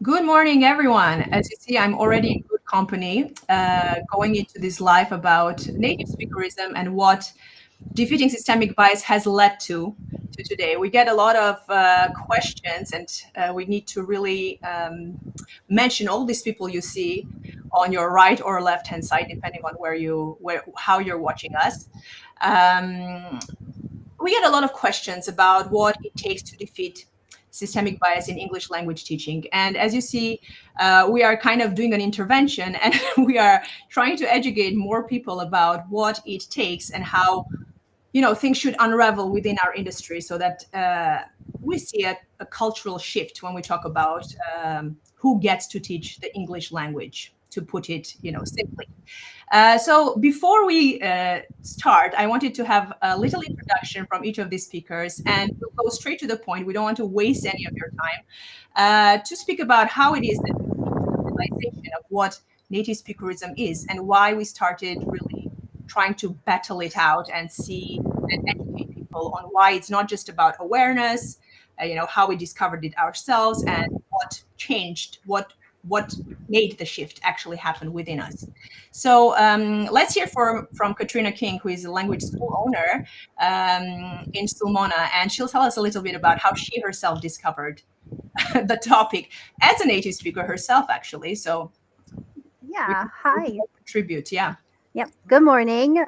Good morning, everyone. As you see, I'm already in good company going into this live about native speakerism and what defeating systemic bias has led to today. We get a lot of questions, and we need to really mention all these people you see on your right or left hand side, depending on how you're watching us. Um, we get a lot of questions about what it takes to defeat systemic bias in English language teaching. And as you see, we are kind of doing an intervention and we are trying to educate more people about what it takes and how things should unravel within our industry so that we see a cultural shift when we talk about who gets to teach the English language, to put it simply. So before we start, I wanted to have a little introduction from each of these speakers, and we'll go straight to the point. We don't want to waste any of your time to speak about how it is that we came to the realization of what native speakerism is and why we started really trying to battle it out and see and educate people on why it's not just about awareness, how we discovered it ourselves and what changed, what made the shift actually happen within us. So let's hear from Katrina King, who is a language school owner in Sulmona, and she'll tell us a little bit about how she herself discovered the topic as a native speaker herself, actually. So Yeah, we can hi. contribute. Yeah. Yep. Good morning.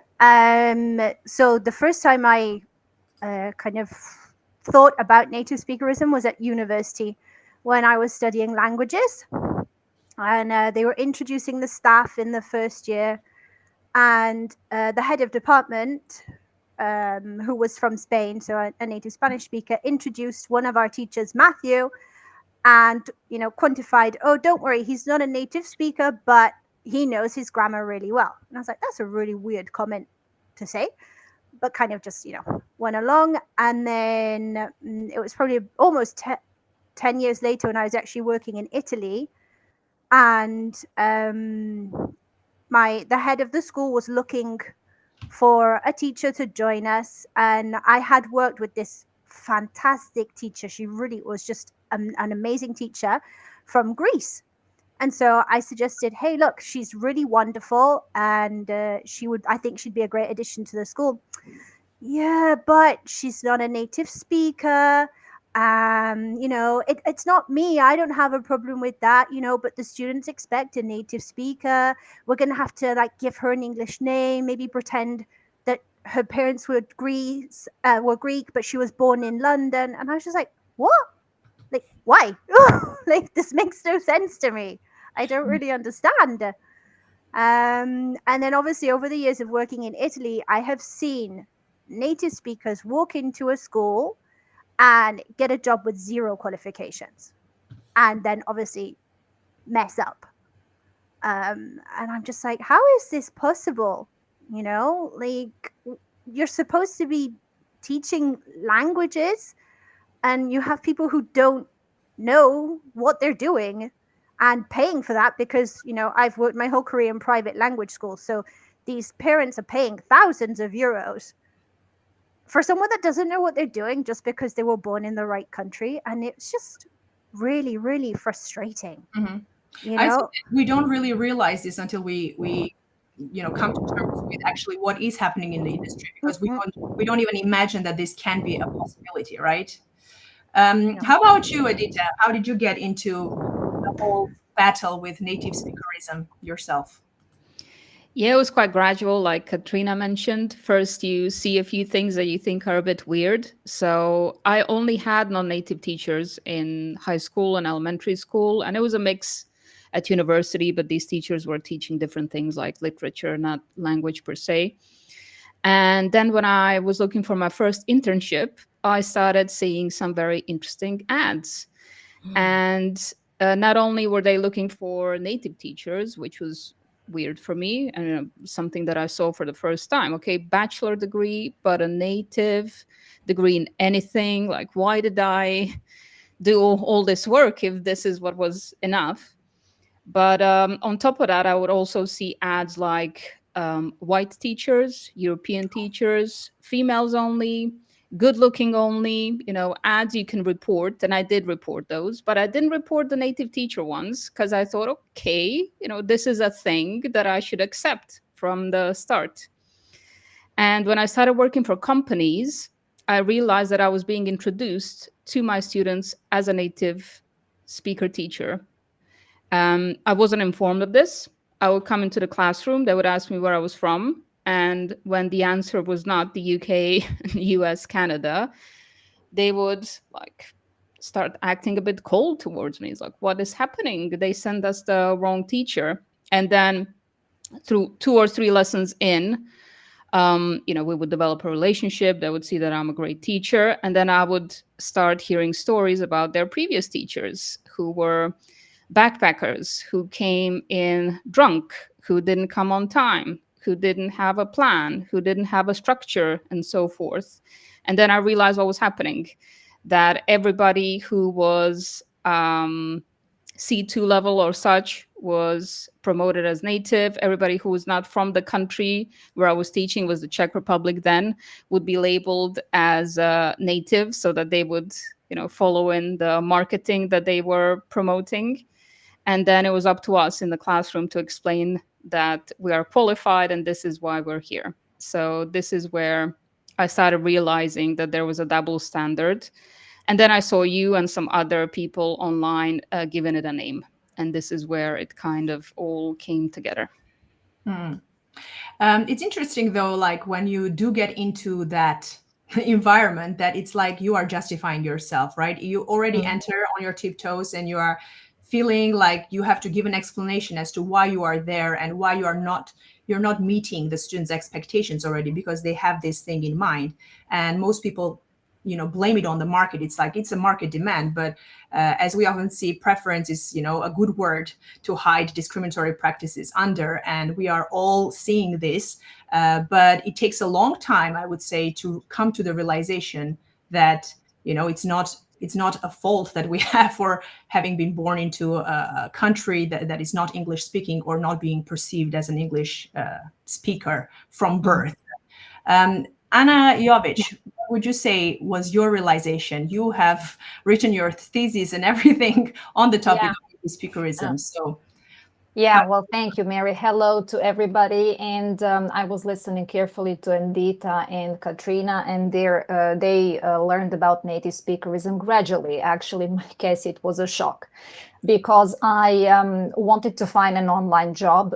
So the first time I kind of thought about native speakerism was at university when I was studying languages, and they were introducing the staff in the first year, and the head of department, who was from Spain, so a native Spanish speaker, introduced one of our teachers, Matthew, and quantified, oh, don't worry, he's not a native speaker, but he knows his grammar really well. And I was like, that's a really weird comment to say, but kind of just went along. And then it was probably almost 10 years later when I was actually working in Italy, and the head of the school was looking for a teacher to join us, and I had worked with this fantastic teacher. She really was just an amazing teacher from Greece. And so I suggested, hey, look, she's really wonderful, and I think she'd be a great addition to the school. Yeah, but she's not a native speaker. It's not me. I don't have a problem with that, but the students expect a native speaker. We're going to have to like give her an English name, maybe pretend that her parents were Greek, but she was born in London. And I was just like, what? Like, why? Like, this makes no sense to me. I don't really understand. And then obviously over the years of working in Italy, I have seen native speakers walk into a school and get a job with zero qualifications and then obviously mess up. And I'm just like, how is this possible? Like, you're supposed to be teaching languages, and you have people who don't know what they're doing and paying for that because I've worked my whole career in private language schools, so these parents are paying thousands of euros for someone that doesn't know what they're doing just because they were born in the right country. And it's just really, really frustrating. Mhm. you I think know that we don't really realize this until we come to terms with actually what is happening in the industry, because we Mm-mm. don't even imagine that this can be a possibility, right? No. How about you, Adita? How did you get into the whole battle with native speakerism yourself? Yeah, it was quite gradual, like Katrina mentioned. First, you see a few things that you think are a bit weird. So, I only had non native teachers in high school and elementary school, and it was a mix at university, but these teachers were teaching different things like literature, not language per se. And then, when I was looking for my first internship, I started seeing some very interesting ads. And not only were they looking for native teachers, which was weird for me and something that I saw for the first time. Okay, bachelor degree, but a native degree in anything. Like, why did I do all this work if this is what was enough? But on top of that, I would also see ads like white teachers, European teachers, females only, good looking only, ads you can report. And I did report those, but I didn't report the native teacher ones because I thought, okay, this is a thing that I should accept from the start. And when I started working for companies, I realized that I was being introduced to my students as a native speaker teacher. I wasn't informed of this. I would come into the classroom, they would ask me where I was from. And when the answer was not the UK, US, Canada, they would start acting a bit cold towards me. It's like, what is happening? They send us the wrong teacher. And then through 2 or 3 lessons in, we would develop a relationship. They would see that I'm a great teacher. And then I would start hearing stories about their previous teachers who were backpackers, who came in drunk, who didn't come on time, who didn't have a plan, who didn't have a structure, and so forth. And then I realized what was happening, that everybody who was C2 level or such was promoted as native. Everybody who was not from the country where I was teaching, was the Czech Republic then, would be labeled as native so that they would, follow in the marketing that they were promoting. And then it was up to us in the classroom to explain that we are qualified and this is why we're here. So this is where I started realizing that there was a double standard. And then I saw you and some other people online giving it a name. And this is where it kind of all came together. It's interesting though, like when you do get into that environment, that it's like you are justifying yourself, right? You already enter on your tiptoes and you are feeling like you have to give an explanation as to why you are there and why you're not meeting the students' expectations already, because they have this thing in mind. And most people blame it on the market. It's like it's a market demand, but as we often see, preference is a good word to hide discriminatory practices under, and we are all seeing this, but it takes a long time, I would say, to come to the realization that it's not a fault that we have for having been born into a country that is not English speaking, or not being perceived as an English speaker from birth. Anna Jovic, what would you say was your realization? You have written your thesis and everything on the topic of speakerism. So, well, thank you, Mary. Hello to everybody. And I was listening carefully to Endita and Katrina, and they learned about native speakerism gradually. Actually, in my case, it was a shock because I wanted to find an online job,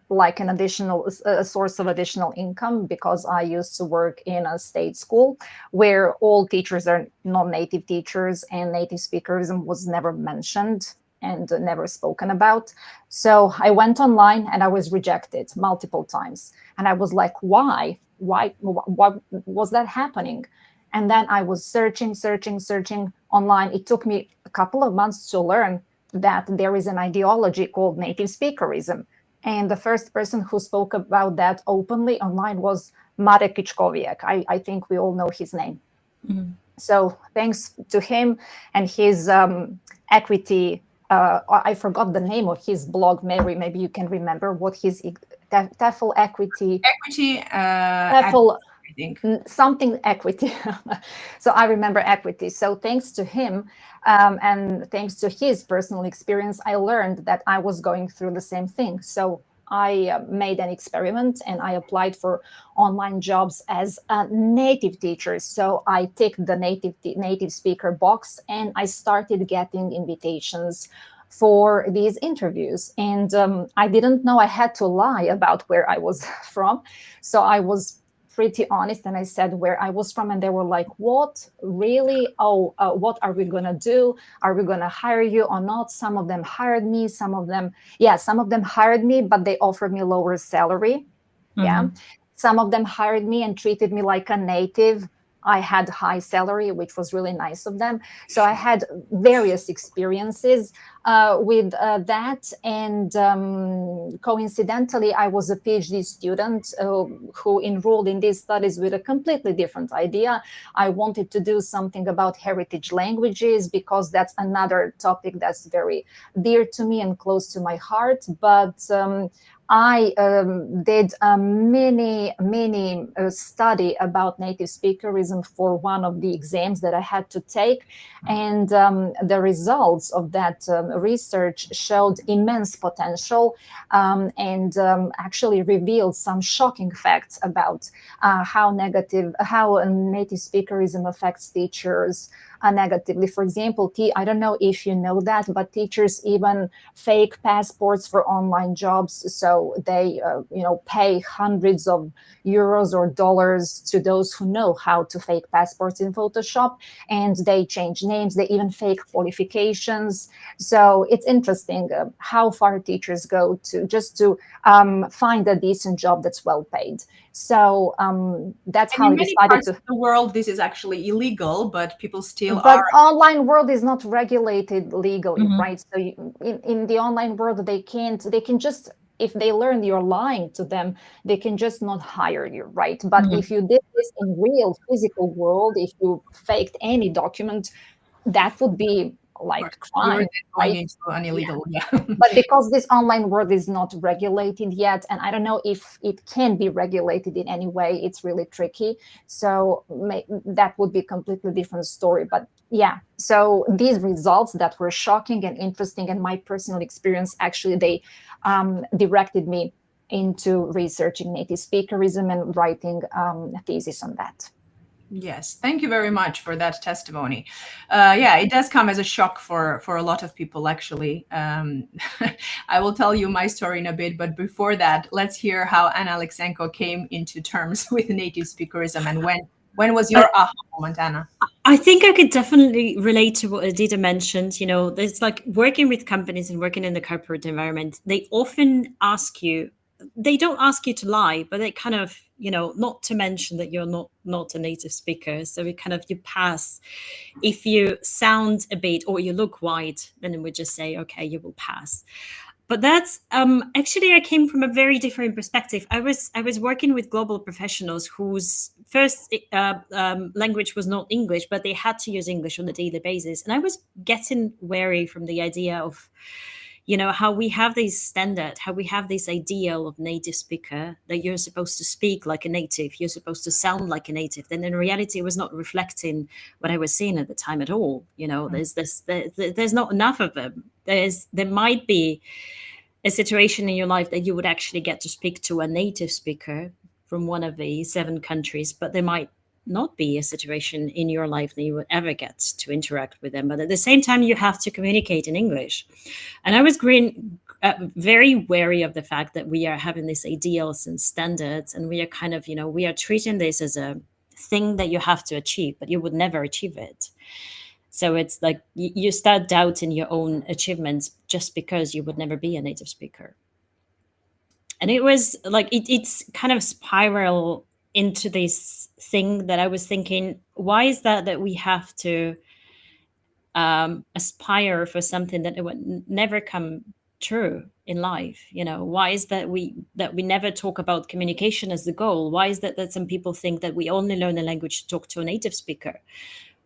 like an additional source of additional income, because I used to work in a state school where all teachers are non-native teachers and native speakerism was never mentioned and never spoken about. So I went online and I was rejected multiple times. And I was like, why was that happening? And then I was searching online. It took me a couple of months to learn that there is an ideology called native speakerism. And the first person who spoke about that openly online was Marek Kichkowiak. I think we all know his name. So thanks to him and his equity, I forgot the name of his blog, Mary, maybe you can remember what his TEFL equity. TEFL, I think. Something equity. So I remember equity. So thanks to him and thanks to his personal experience, I learned that I was going through the same thing. So I made an experiment and I applied for online jobs as a native teacher. So I ticked the native speaker box and I started getting invitations for these interviews. And I didn't know I had to lie about where I was from. So I was pretty honest and I said where I was from, and they were like, what, really? What are we gonna do? Are we gonna hire you or not? Some of them hired me, some of them hired me, but they offered me lower salary. Some of them hired me and treated me like a native. I had high salary, which was really nice of them. So I had various experiences with that. And coincidentally, I was a PhD student who enrolled in these studies with a completely different idea. I wanted to do something about heritage languages because that's another topic that's very dear to me and close to my heart. But I did a mini study about native speakerism for one of the exams that I had to take, and the results of that research showed immense potential, and actually revealed some shocking facts about how native speakerism affects teachers negatively. For example, I don't know if you know that, but teachers even fake passports for online jobs. So they, pay hundreds of euros or dollars to those who know how to fake passports in Photoshop, and they change names. They even fake qualifications. So it's interesting how far teachers go to just to find a decent job that's well paid. So that's And how in I many decided parts to. of the world, this is actually illegal, but people still But are. online world is not regulated legally, Mhm. right? So in the online world, they can just, if they learn you're lying to them, they can just not hire you, right? But Mhm. if you did this in real physical world, if you faked any document, that would be Of like course, you're crime, then going right? into an Yeah. illegal, yeah. But because this online world is not regulated yet, and I don't know if it can be regulated in any way, it's really tricky. So that would be a completely different story. But yeah, so these results that were shocking and interesting, and my personal experience, actually, they directed me into researching native speakerism and writing a thesis on that. Yes, thank you very much for that testimony. Yeah, it does come as a shock for a lot of people, actually. I will tell you my story in a bit, but before that, let's hear how Anna Alexenko came into terms with native speakerism, and when was your aha moment, Anna? I think I could definitely relate to what Adida mentioned. You know, there's like working with companies and working in the corporate environment, they often ask you, they don't ask you to lie, but they kind of, not to mention that you're not a native speaker. So we kind of, you pass. If you sound a bit or you look white, then we just say, okay, you will pass. But that's actually, I came from a very different perspective. I was working with global professionals whose first language was not English, but they had to use English on a daily basis, and I was getting wary from the idea of, how we have this standard, how we have this ideal of native speaker, that you're supposed to speak like a native, you're supposed to sound like a native. Then in reality, it was not reflecting what I was seeing at the time at all. There's not enough of them. There might be a situation in your life that you would actually get to speak to a native speaker from one of the 7 countries, but there might not be a situation in your life that you would ever get to interact with them. But at the same time, you have to communicate in English. And I was very wary of the fact that we are having these ideals and standards, and we are kind of, we are treating this as a thing that you have to achieve, but you would never achieve it. So it's like you start doubting your own achievements just because you would never be a native speaker. And it was like it's kind of spiral into this thing that I was thinking, why is that we have to aspire for something that it would never come true in life? Why is that we never talk about communication as the goal? Why is that some people think that we only learn a language to talk to a native speaker?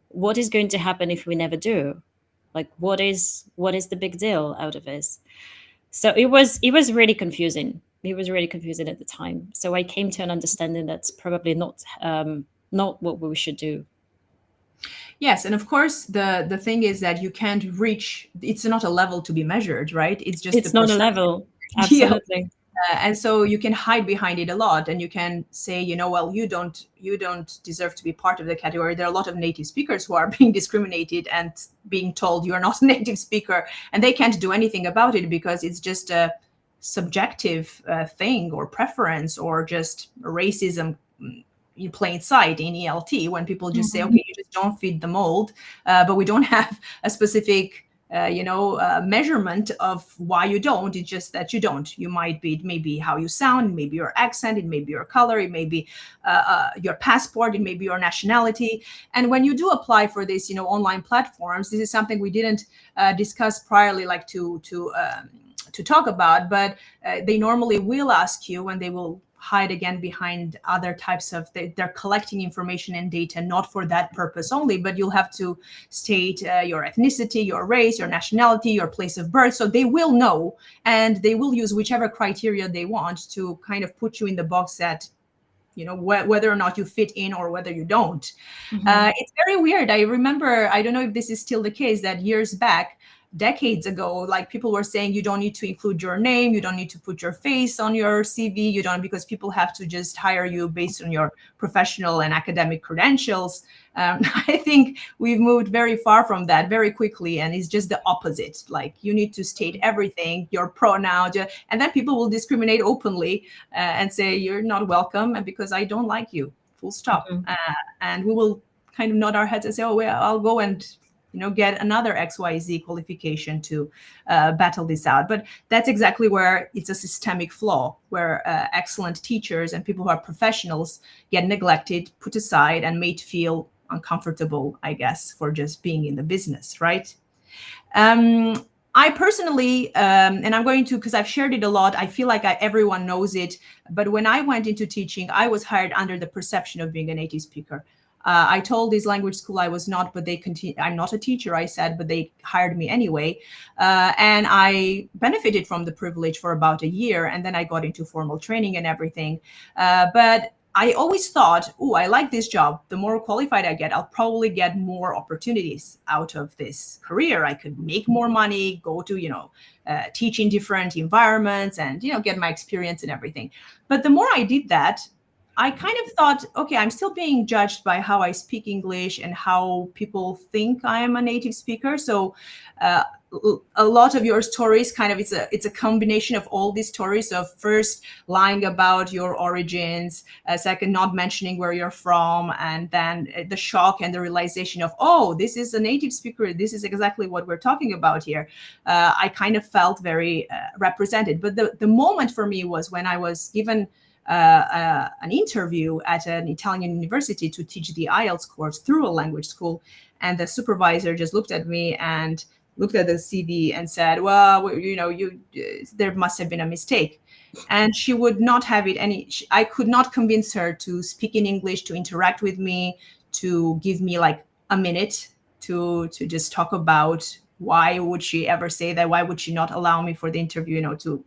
What is going to happen if we never do? Like, what is the big deal out of this? So it was really confusing. It was really confusing at the time. So I came to an understanding that's probably not what we should do. Yes, and of course, the thing is that you can't reach. It's not a level to be measured, right? It's just It's the not a perception. level. Yeah. Absolutely. And so you can hide behind it a lot, and you can say, well, you don't deserve to be part of the category. There are a lot of native speakers who are being discriminated and being told you are not a native speaker, and they can't do anything about it because it's just a subjective thing or preference or just racism in plain sight in ELT, when people just say, okay, you just don't fit the mold, but we don't have a specific measurement of why you don't. It's just that you don't. You might be, it may be how you sound, it may be your accent, it may be your color, it may be your passport, it may be your nationality. And when you do apply for this, online platforms, this is something we didn't discuss priorly, like to talk about, but they normally will ask you when they will hide again behind other types of, they're collecting information and data not for that purpose only, but you'll have to state your ethnicity, your race, your nationality, your place of birth, so they will know, and they will use whichever criteria they want to kind of put you in the box that, you know, whether or not you fit in or whether you don't. It's very weird. I remember, I don't know if this is still the case, that years back, decades ago, like people were saying you don't need to include your name, you don't need to put your face on your CV, you don't, because people have to just hire you based on your professional and academic credentials. I think we've moved very far from that very quickly, and it's just the opposite. Like, you need to state everything, your pronoun, and then people will discriminate openly and say you're not welcome, and because I don't like you, full stop. And we will kind of nod our heads and say, oh, well, I'll go and, you know, get another XYZ qualification to battle this out. But that's exactly where it's a systemic flaw, where excellent teachers and people who are professionals get neglected, put aside, and made to feel uncomfortable, I guess, for just being in the business, right? I personally, and I'm going to, because I've shared it a lot, I feel like everyone knows it, but when I went into teaching, I was hired under the perception of being a native speaker. I told this language school I was not, but they continue. I'm not a teacher, I said, but they hired me anyway. And I benefited from the privilege for about a year. And then I got into formal training and everything. But I always thought, oh, I like this job. The more qualified I get, I'll probably get more opportunities out of this career. I could make more money, go to, you know, teach in different environments and, you know, get my experience and everything. But the more I did that, I kind of thought, okay, I'm still being judged by how I speak English and how people think I am a native speaker. So a lot of your stories kind of, it's a combination of all these stories of first lying about your origins, second not mentioning where you're from, and then the shock and the realization of, oh, this is a native speaker, this is exactly what we're talking about here. I kind of felt very represented. But the moment for me was when I was given an interview at an Italian university to teach the IELTS course through a language school. And the supervisor just looked at me and looked at the CV and said, well, you know, there must have been a mistake. And she would not have it I could not convince her to speak in English, to interact with me, to give me like a minute to just talk about why would she ever say that? Why would she not allow me for the interview, you know, to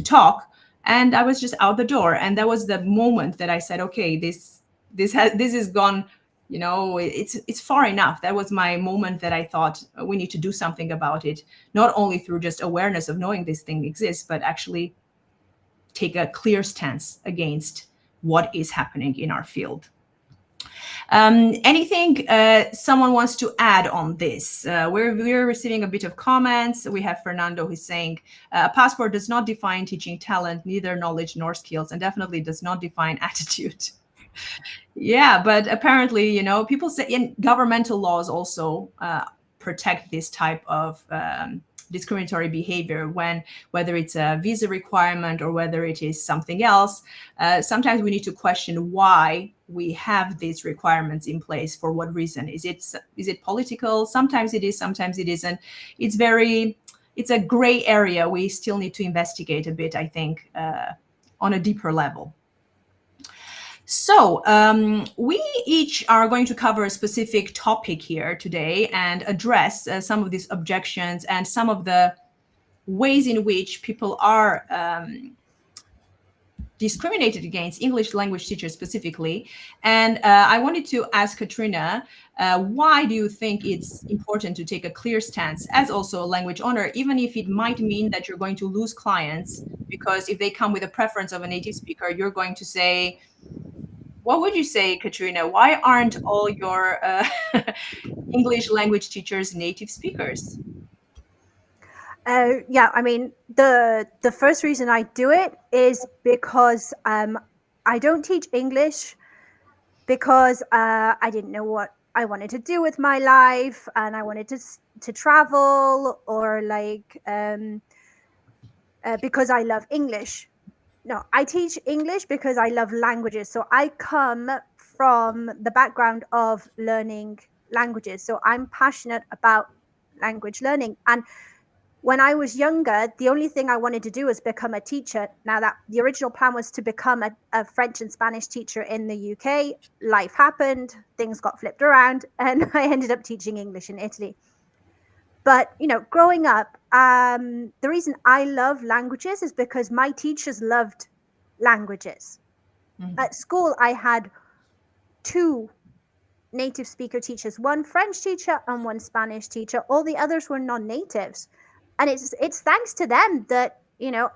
talk? And I was just out the door. And that was the moment that I said, okay, this is gone, you know, it's far enough. That was my moment that I thought we need to do something about it, not only through just awareness of knowing this thing exists, but actually take a clear stance against what is happening in our field. Anything someone wants to add on this? We're receiving a bit of comments. We have Fernando who's saying, a passport does not define teaching talent, neither knowledge nor skills, and definitely does not define attitude. Yeah, but apparently, you know, people say in governmental laws also protect this type of discriminatory behavior, whether it's a visa requirement or whether it is something else. Sometimes we need to question why we have these requirements in place. For what reason? Is it political? Sometimes it is, sometimes it isn't. It's a gray area we still need to investigate a bit, I think, on a deeper level. So we each are going to cover a specific topic here today and address some of these objections and some of the ways in which people are discriminated against, English language teachers specifically. And I wanted to ask Katrina, why do you think it's important to take a clear stance as also a language owner, even if it might mean that you're going to lose clients? Because if they come with a preference of a native speaker, you're going to say, what would you say, Katrina? Why aren't all your English language teachers native speakers? Yeah, I mean, the first reason I do it is because I don't teach English because I didn't know what I wanted to do with my life, and I wanted to travel, or like because I love English. No, I teach English because I love languages. So I come from the background of learning languages. So I'm passionate about language learning. And when I was younger, the only thing I wanted to do was become a teacher. Now, that the original plan was to become a French and Spanish teacher in the UK. Life happened, things got flipped around, and I ended up teaching English in Italy. But, growing up, the reason I love languages is because my teachers loved languages. At school, I had 2 native speaker teachers, one French teacher and one Spanish teacher. All the others were non-natives. And it's thanks to them that,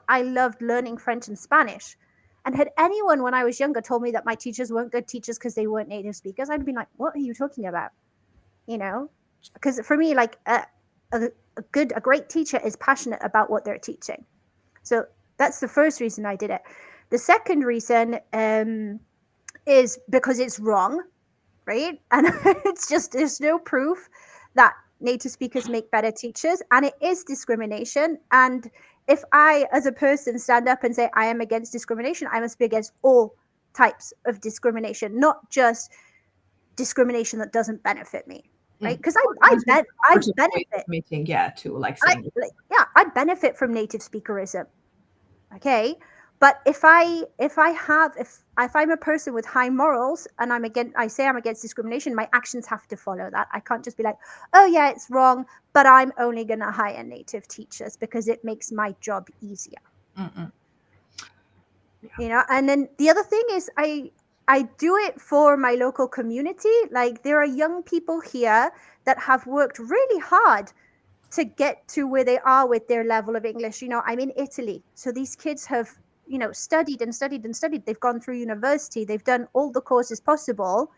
I loved learning French and Spanish. And had anyone when I was younger told me that my teachers weren't good teachers because they weren't native speakers, I'd be like, what are you talking about? Because for me, like a great teacher is passionate about what they're teaching. So that's the first reason I did it. The second reason is because it's wrong, right? And it's just, there's no proof that native speakers make better teachers, and it is discrimination. And if I, as a person, stand up and say I am against discrimination, I must be against all types of discrimination, not just discrimination that doesn't benefit me, right? Because I benefit. Meeting, to like I benefit from native speakerism. Okay, but if I'm a person with high morals and I say I'm against discrimination, my actions have to follow that. I can't just be like, oh yeah, it's wrong, but I'm only going to hire native teachers because it makes my job easier. And then the other thing is I do it for my local community. Like, there are young people here that have worked really hard to get to where they are with their level of English. I'm in Italy. So these kids have, studied and studied and studied. They've gone through university. They've done all the courses possible.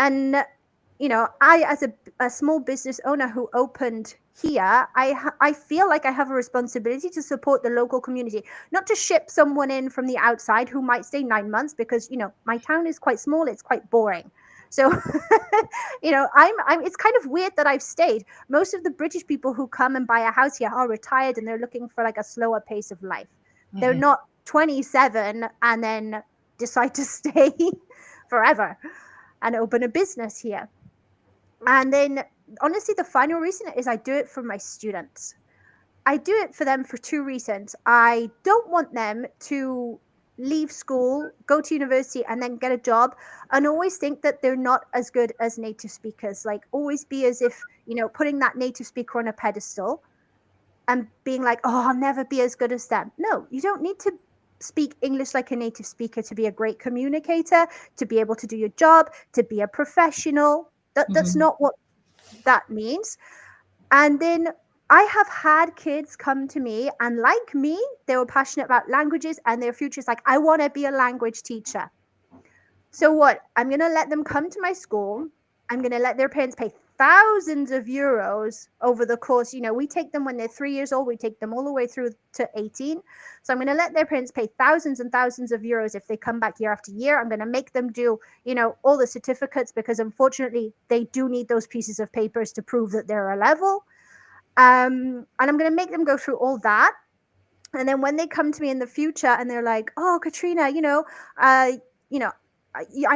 And, I, as a small business owner who opened here, I feel like I have a responsibility to support the local community, not to ship someone in from the outside who might stay 9 months because, my town is quite small. It's quite boring. So, it's kind of weird that I've stayed. Most of the British people who come and buy a house here are retired and they're looking for like a slower pace of life. They're not 27 and then decide to stay forever and open a business here. And then honestly, the final reason is I do it for my students. I do it for them for 2 reasons. I don't want them to leave school, go to university, and then get a job and always think that they're not as good as native speakers. Like, always be as if, putting that native speaker on a pedestal and being like, oh, I'll never be as good as them. No, you don't need to speak English like a native speaker to be a great communicator, to be able to do your job, to be a professional. That's not what that means. And then I have had kids come to me, and like me, they were passionate about languages and their futures. Like, I want to be a language teacher. So what? I'm going to let them come to my school. I'm going to let their parents pay thousands of euros over the course. We take them when they're 3 years old. We take them all the way through to 18. So I'm going to let their parents pay thousands and thousands of euros if they come back year after year. I'm going to make them do, all the certificates, because unfortunately they do need those pieces of papers to prove that they're a level. And I'm going to make them go through all that. And then when they come to me in the future and they're like, oh, Katrina, I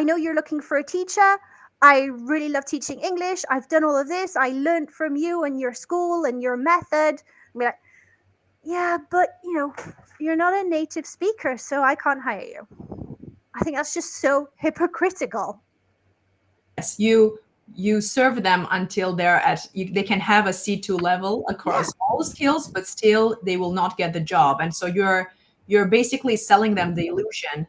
know you're looking for a teacher. I really love teaching English. I've done all of this. I learned from you and your school and your method. I'm like, yeah, but, you're not a native speaker, so I can't hire you. I think that's just so hypocritical. Yes, you serve them until they can have a C2 level across all skills, but still they will not get the job. And so you're basically selling them the illusion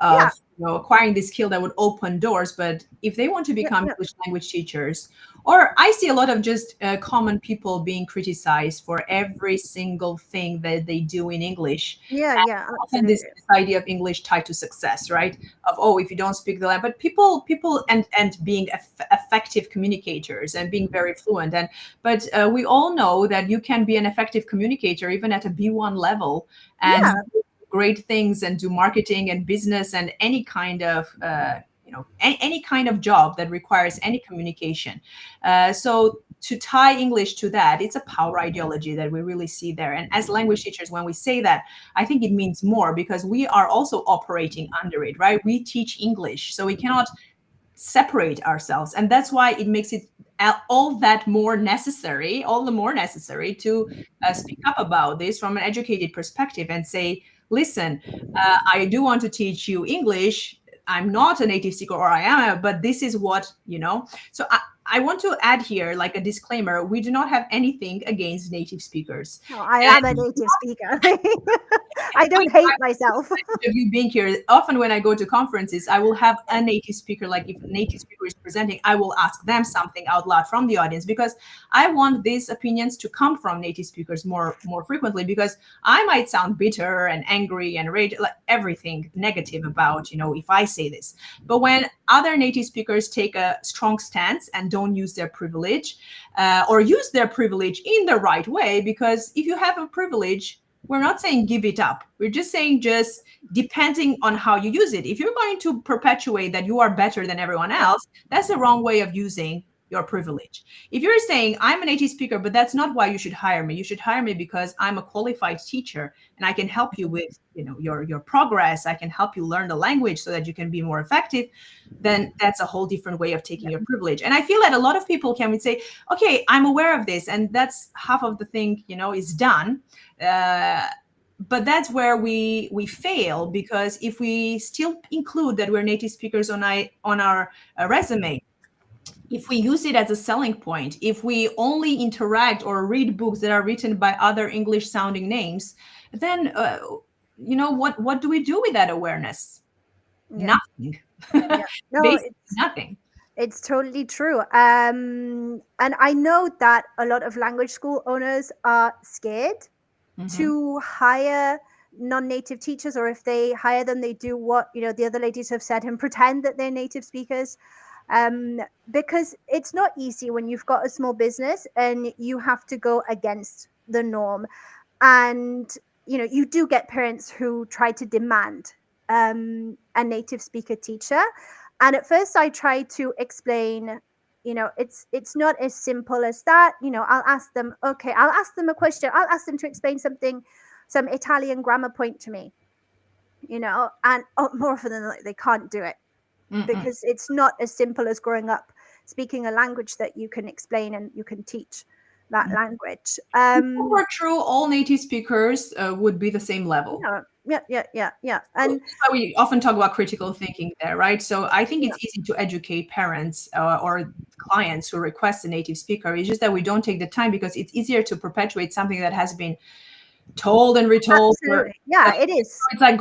of acquiring this skill that would open doors. But if they want to become English language teachers, or I see a lot of just common people being criticized for every single thing that they do in English. Often this idea of English tied to success, right? Of, if you don't speak the language, but people and being effective communicators and being very fluent. But we all know that you can be an effective communicator even at a B1 level and great things and do marketing and business and any kind of any kind of job that requires any communication. So to tie English to that, it's a power ideology that we really see there. And as language teachers, when we say that, I think it means more because we are also operating under it, right? We teach English, so we cannot separate ourselves. And that's why it makes it all that more necessary, all the more necessary to speak up about this from an educated perspective and say, listen, I do want to teach you English. I'm not a native speaker, or I am, but this is what, So I want to add here, like a disclaimer, we do not have anything against native speakers. No, I am a native speaker. I don't hate myself. Of you being here, often when I go to conferences, I will have a native speaker. Like if a native speaker is presenting, I will ask them something out loud from the audience, because I want these opinions to come from native speakers more frequently, because I might sound bitter and angry and rage, like everything negative about, if I say this. But when other native speakers take a strong stance and don't use their privilege, or use their privilege in the right way, because if you have a privilege, we're not saying give it up. We're just saying, just depending on how you use it. If you're going to perpetuate that you are better than everyone else, that's the wrong way of using your privilege. If you're saying, I'm a native speaker, but that's not why you should hire me. You should hire me because I'm a qualified teacher and I can help you with, your progress. I can help you learn the language so that you can be more effective. Then that's a whole different way of taking your privilege. And I feel that a lot of people can say, okay, I'm aware of this, and that's half of the thing, is done. But that's where we fail, because if we still include that we're native speakers on our resume, if we use it as a selling point, if we only interact or read books that are written by other English sounding names, then what do we do with that awareness? Nothing. No, Basically nothing. It's totally true. And I know that a lot of language school owners are scared to hire non-native teachers, or if they hire them, they do what the other ladies have said and pretend that they're native speakers, because it's not easy when you've got a small business and you have to go against the norm. And you do get parents who try to demand a native speaker teacher, and at first I try to explain, it's not as simple as that. I'll ask them a question. I'll ask them to explain some Italian grammar point to me, and more often than not, they can't do it because it's not as simple as growing up speaking a language that you can explain and you can teach that language. If it were true, all native speakers would be the same level. Yeah. And that's why we often talk about critical thinking there, right? So I think it's easy to educate parents or clients who request a native speaker. It's just that we don't take the time, because it's easier to perpetuate something that has been told and retold. Absolutely. It is. It's like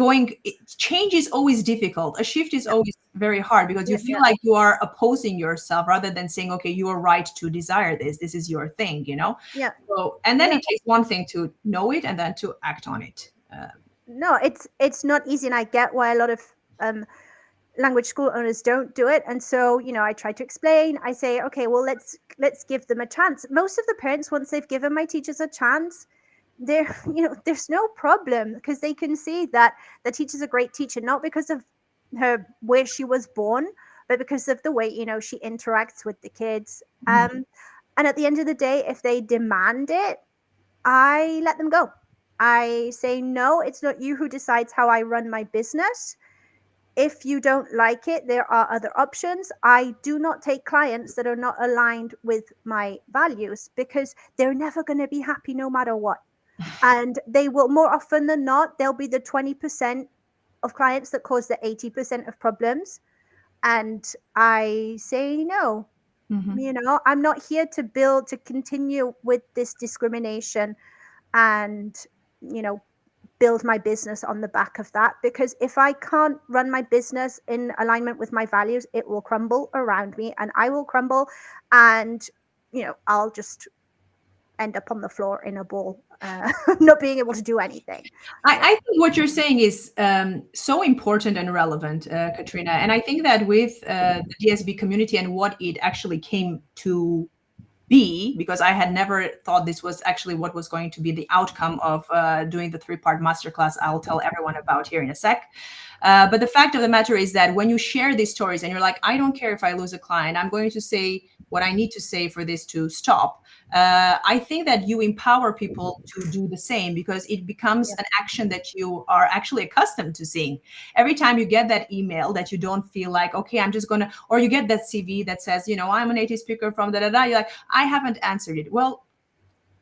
change is always difficult. A shift is always very hard, because you feel like you are opposing yourself rather than saying, okay, you are right to desire this. This is your thing, Yeah. So, and then it takes one thing to know it and then to act on it. No, it's not easy, and I get why a lot of language school owners don't do it. And so I try to explain. I say, okay, well, let's give them a chance. Most of the parents, once they've given my teachers a chance, there's no problem, because they can see that the teacher's a great teacher, not because of where she was born, but because of the way she interacts with the kids. And at the end of the day, if they demand it, I let them go. I say, no, it's not you who decides how I run my business. If you don't like it, there are other options. I do not take clients that are not aligned with my values, because they're never going to be happy no matter what. And they will, more often than not, they'll be the 20% of clients that cause the 80% of problems. And I say, no, I'm not here to continue with this discrimination and build my business on the back of that, because if I can't run my business in alignment with my values, it will crumble around me, and I will crumble, and I'll just end up on the floor in a ball, not being able to do anything. I think what you're saying is so important and relevant, Katrina, and I think that with the DSB community and what it actually came to B, because I had never thought this was actually what was going to be the outcome of doing the 3-part masterclass I'll tell everyone about here in a sec. But the fact of the matter is that when you share these stories and you're like, I don't care if I lose a client, I'm going to say what I need to say for this to stop. I think that you empower people to do the same, because it becomes an action that you are actually accustomed to seeing. Every time you get that email that you don't feel like, okay, I'm just gonna, or you get that CV that says, I'm a native speaker from da da da, you're like, I haven't answered it. Well,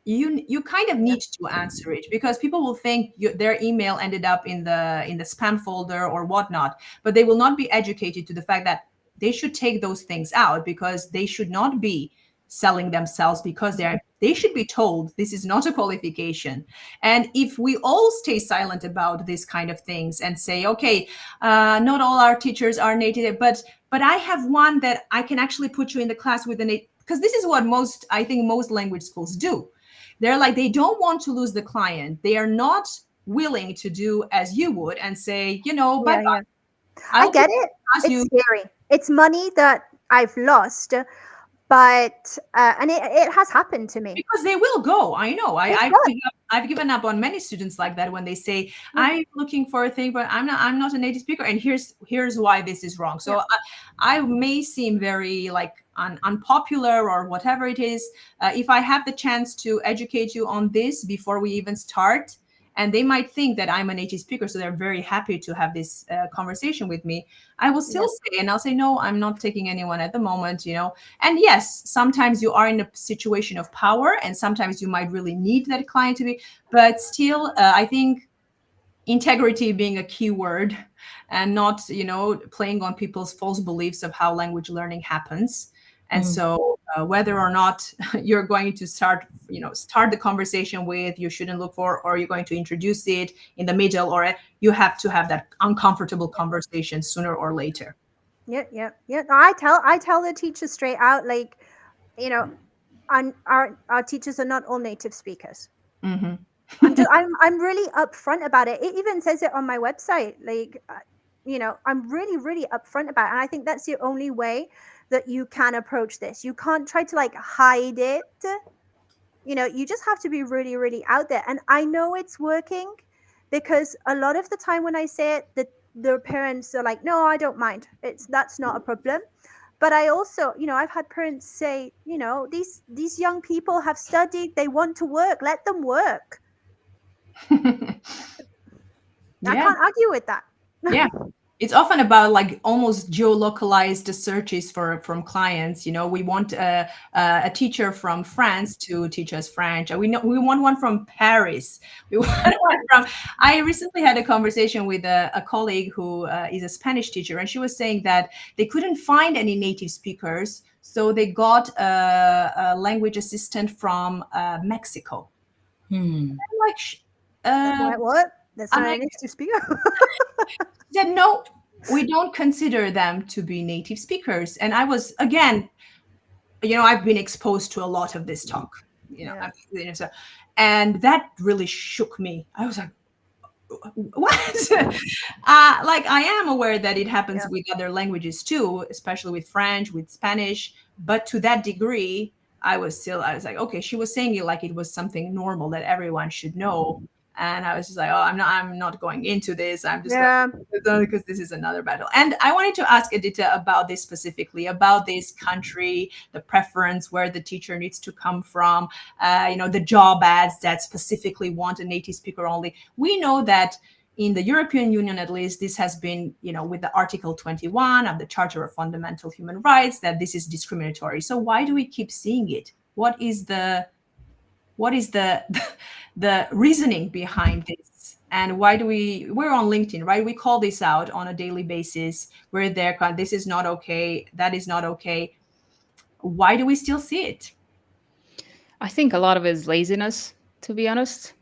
you kind of need to answer it, because people will think their email ended up in the spam folder or whatnot, but they will not be educated to the fact that they should take those things out, because they should not be selling themselves, because they should be told this is not a qualification. And if we all stay silent about this kind of things and say, okay, not all our teachers are native, but I have one that I can actually put you in the class with a native, because this is what I think most language schools do. They're like, they don't want to lose the client. They are not willing to do as you would and say, bye bye. I get it. It's scary. It's money that I've lost, but and it has happened to me. Because they will go. I know. I've given up on many students like that when they say, I'm looking for a thing, but I'm not a native speaker, and here's why this is wrong. So I may seem very like unpopular or whatever it is. If I have the chance to educate you on this before we even start, and they might think that I'm a native speaker, so they're very happy to have this conversation with me, I will still say, and I'll say, no, I'm not taking anyone at the moment, And yes, sometimes you are in a situation of power, and sometimes you might really need that client to be, but still, I think integrity being a key word, and not, playing on people's false beliefs of how language learning happens. And so whether or not you're going to start the conversation with, you shouldn't look for, or you're going to introduce it in the middle, or you have to have that uncomfortable conversation sooner or later. Yeah. I tell the teachers straight out, like, our teachers are not all native speakers. Mm-hmm. I'm really upfront about it. It even says it on my website. Like, I'm really, really upfront about it. And I think that's the only way that you can approach this. You can't try to like hide it. You just have to be really, really out there. And I know it's working, because a lot of the time when I say it, the parents are like, no, I don't mind. That's not a problem. But I also, I've had parents say, these young people have studied, they want to work, let them work. I can't argue with that. Yeah. It's often about like almost geolocalized searches from clients. We want a teacher from France to teach us French. We want one from Paris. We want one from. I recently had a conversation with a colleague who is a Spanish teacher, and she was saying that they couldn't find any native speakers, so they got a language assistant from Mexico. Like, what? That's not a native speaker. Said, no, we don't consider them to be native speakers. And I was, again, I've been exposed to a lot of this talk, and that really shook me. I was like, what? Like, I am aware that it happens with other languages too, especially with French, with Spanish, but to that degree, I was like, okay, she was saying it like it was something normal that everyone should know. And I was just like, oh, I'm not going into this. I'm just because this is another battle. And I wanted to ask Edita about this specifically, about this country, the preference, where the teacher needs to come from, the job ads that specifically want a native speaker only. We know that in the European Union, at least, this has been, with the Article 21 of the Charter of Fundamental Human Rights, that this is discriminatory. So why do we keep seeing it? What is the the reasoning behind this, and why do we're on LinkedIn, right? We call this out on a daily basis. We're there, this is not okay, that is not okay. Why do we still see it? I think a lot of it is laziness, to be honest.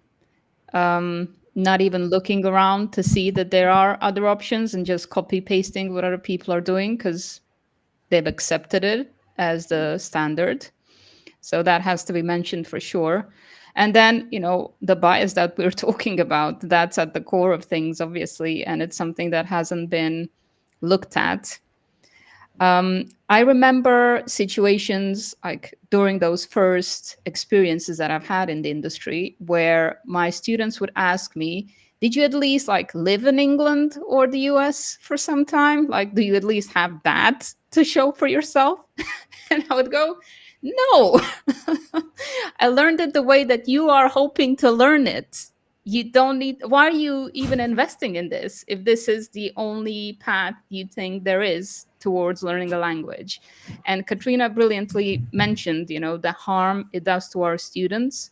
Not even looking around to see that there are other options, and just copy pasting what other people are doing because they've accepted it as the standard. So that has to be mentioned for sure. And then, the bias that we're talking about, that's at the core of things, obviously. And it's something that hasn't been looked at. I remember situations like during those first experiences that I've had in the industry where my students would ask me, did you at least like live in England or the US for some time? Like, do you at least have that to show for yourself? And I would go, no. I learned it the way that you are hoping to learn it. You don't need, why are you even investing in this if this is the only path you think there is towards learning a language? And Katrina brilliantly mentioned, the harm it does to our students.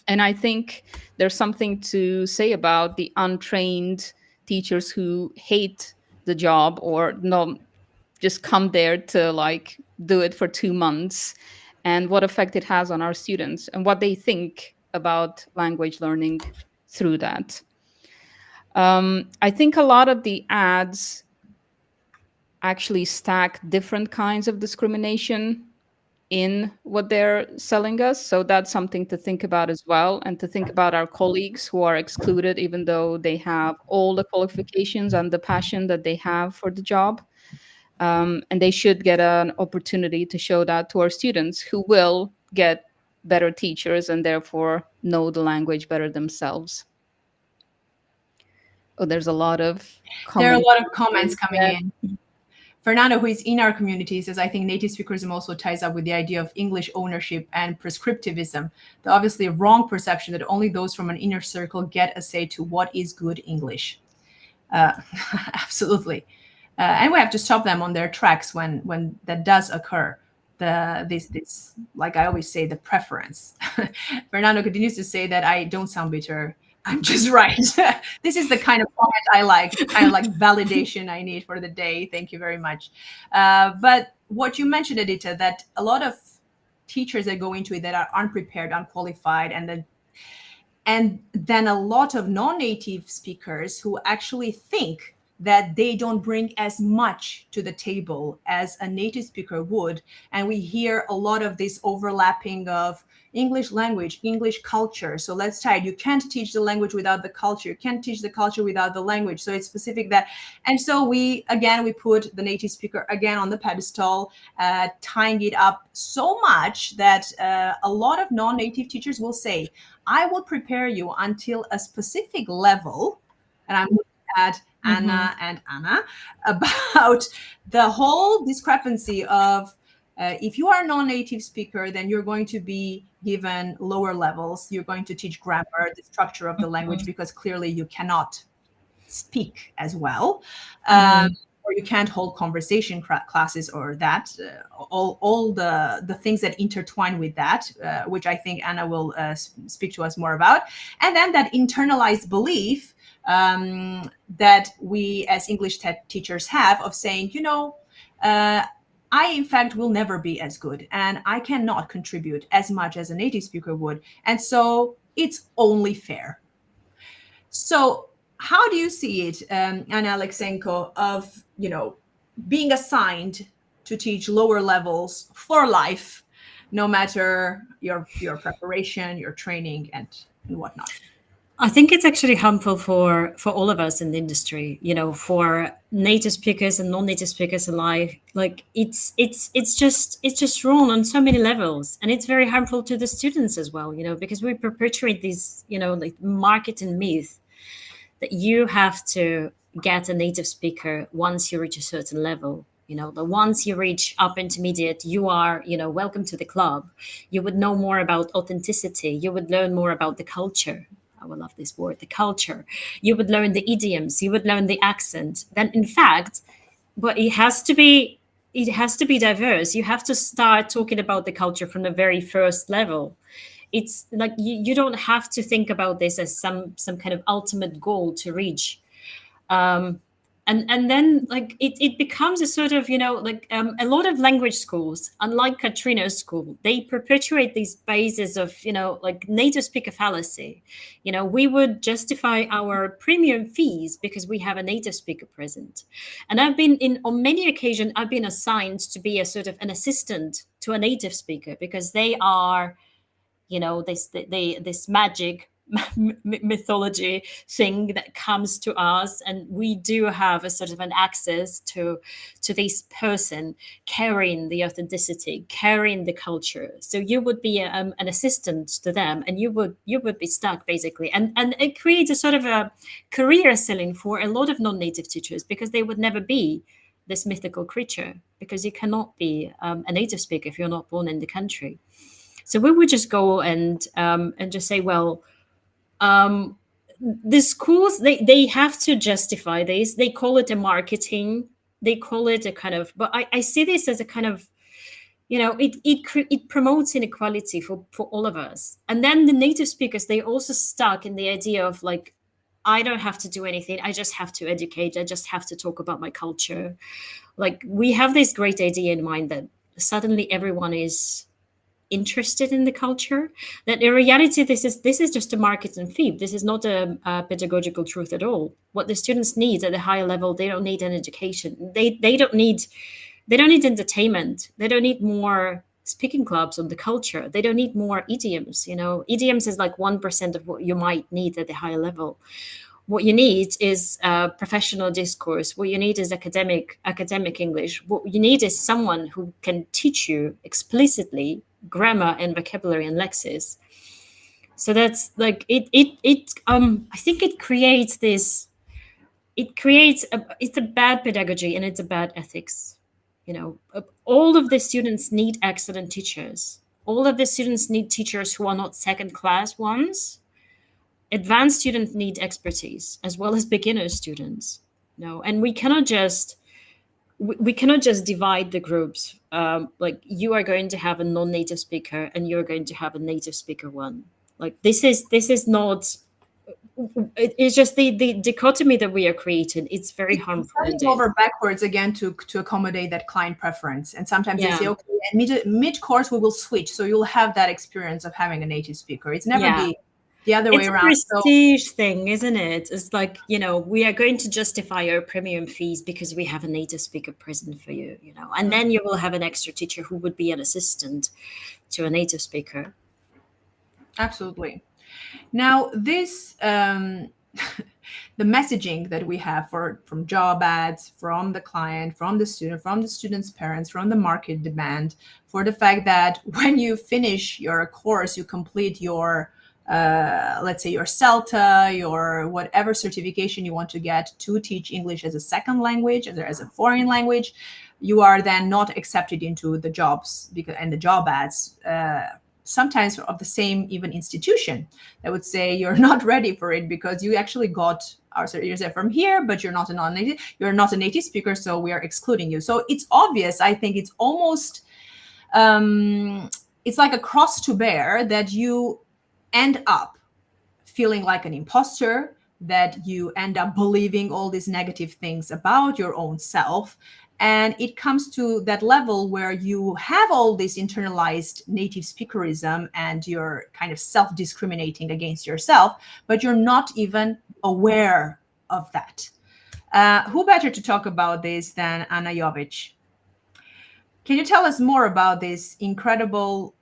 And I think there's something to say about the untrained teachers who hate the job or no, just come there to like do it for 2 months, and what effect it has on our students and what they think about language learning through that. I think a lot of the ads actually stack different kinds of discrimination in what they're selling us. So that's something to think about as well, and to think about our colleagues who are excluded, even though they have all the qualifications and the passion that they have for the job. And they should get an opportunity to show that to our students who will get better teachers and therefore know the language better themselves. Oh, there's a lot of There are a comments. lot of comments coming Yeah. in. Fernando, who is in our community, says, I think native speakerism also ties up with the idea of English ownership and prescriptivism, the obviously wrong perception that only those from an inner circle get a say to what is good English. Absolutely. And we have to stop them on their tracks when that does occur. This, like I always say, the preference. Fernando continues to say that I don't sound bitter. I'm just right. This is the kind of comment I like, the kind of like validation I need for the day. Thank you very much. But what you mentioned, Edita, that a lot of teachers that go into it that are unprepared, unqualified, and then a lot of non-native speakers who actually think that they don't bring as much to the table as a native speaker would. And we hear a lot of this overlapping of English language, English culture. So let's try it. You can't teach the language without the culture. You can't teach the culture without the language. So it's specific that. And so we put the native speaker again on the pedestal, tying it up so much that a lot of non-native teachers will say, I will prepare you until a specific level. And I'm looking at Anna and Anna about the whole discrepancy of if you are a non-native speaker, then you're going to be given lower levels. You're going to teach grammar, the structure of the language, because clearly you cannot speak as well. Or you can't hold conversation classes or that, all the things that intertwine with that, which I think Anna will speak to us more about. And then that internalized belief that we as English teachers have of saying, I, in fact, will never be as good and I cannot contribute as much as a native speaker would. And so it's only fair. So how do you see it, Anna Alexenko, of, being assigned to teach lower levels for life, no matter your preparation, your training, and whatnot? I think it's actually harmful for all of us in the industry, for native speakers and non-native speakers alike. Like it's just wrong on so many levels, and it's very harmful to the students as well, because we perpetuate this, like marketing myth that you have to get a native speaker once you reach a certain level. The once you reach upper intermediate, you are, welcome to the club. You would know more about authenticity. You would learn more about the culture. I will love this word, the culture. You would learn the idioms. You would learn the accent. Then, in fact, but it has to be diverse. You have to start talking about the culture from the very first level. It's like you don't have to think about this as some kind of ultimate goal to reach. And then like it becomes a sort of, a lot of language schools, unlike Katrina's school, they perpetuate these bases of, like native speaker fallacy. We would justify our premium fees because we have a native speaker present. And on many occasions, I've been assigned to be a sort of an assistant to a native speaker because they are, this magic mythology thing that comes to us, and we do have a sort of an access to this person carrying the authenticity, carrying the culture. So you would be an assistant to them, and you would be stuck basically, and it creates a sort of a career ceiling for a lot of non-native teachers, because they would never be this mythical creature, because you cannot be a native speaker if you're not born in the country. So we would just go and just say, well, the schools, they have to justify this. They call it a marketing. They call it a kind of, but I see this as a kind of, it promotes inequality for all of us. And then the native speakers, they also stuck in the idea of like, I don't have to do anything. I just have to educate. I just have to talk about my culture. Like, we have this great idea in mind that suddenly everyone is interested in the culture, that in reality this is just a marketing theme. This is not a pedagogical truth at all. What the students need at a higher level, they don't need an education. They don't need entertainment. They don't need more speaking clubs on the culture. They don't need more idioms. Idioms is like 1% of what you might need at the higher level. What you need is professional discourse. What you need is academic English. What you need is someone who can teach you explicitly grammar and vocabulary and lexis. So that's like it. I think it creates this. It's a bad pedagogy, and it's a bad ethics. All of the students need excellent teachers. All of the students need teachers who are not second-class ones. Advanced students need expertise as well as beginner students. And we cannot just divide the groups. Like, you are going to have a non-native speaker and you're going to have a native speaker one. Like, this is not. It's just the dichotomy that we are creating. It's very harmful. It's over backwards again to accommodate that client preference. And sometimes they say, okay, mid course we will switch, so you'll have that experience of having a native speaker. It's never the other way around. It's a prestige thing, isn't it? It's like, we are going to justify our premium fees because we have a native speaker present for you, and then you will have an extra teacher who would be an assistant to a native speaker. Absolutely. Now, this the messaging that we have from job ads, from the client, from the student, from the student's parents, from the market demand, for the fact that when you finish your course, you complete your let's say your CELTA, your whatever certification you want to get to teach English as a second language, as a foreign language, you are then not accepted into the jobs and the job ads, sometimes of the same even institution, that would say you're not ready for it because you actually got our certificate from here, but you're not a native speaker, so we are excluding you. So it's obvious. I think it's almost it's like a cross to bear, that you end up feeling like an imposter, that you end up believing all these negative things about your own self. And it comes to that level where you have all this internalized native speakerism and you're kind of self-discriminating against yourself, but you're not even aware of that. Who better to talk about this than Anna Jovic? Can you tell us more about this incredible,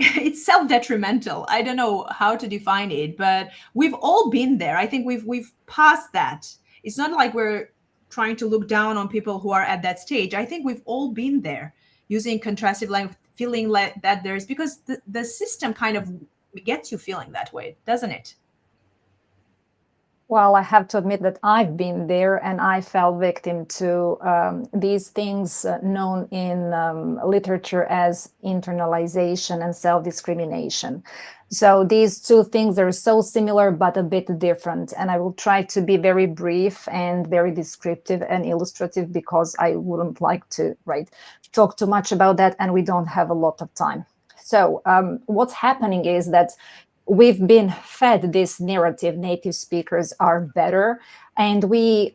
it's self-detrimental. I don't know how to define it, but we've all been there. I think we've passed that. It's not like we're trying to look down on people who are at that stage. I think we've all been there, using contrastive language, feeling like that there's, because the system kind of gets you feeling that way, doesn't it? Well, I have to admit that I've been there, and I fell victim to these things known in literature as internalization and self-discrimination. So these two things are so similar, but a bit different. And I will try to be very brief and very descriptive and illustrative, because I wouldn't like to talk too much about that, and we don't have a lot of time. So what's happening is that we've been fed this narrative, native speakers are better, and we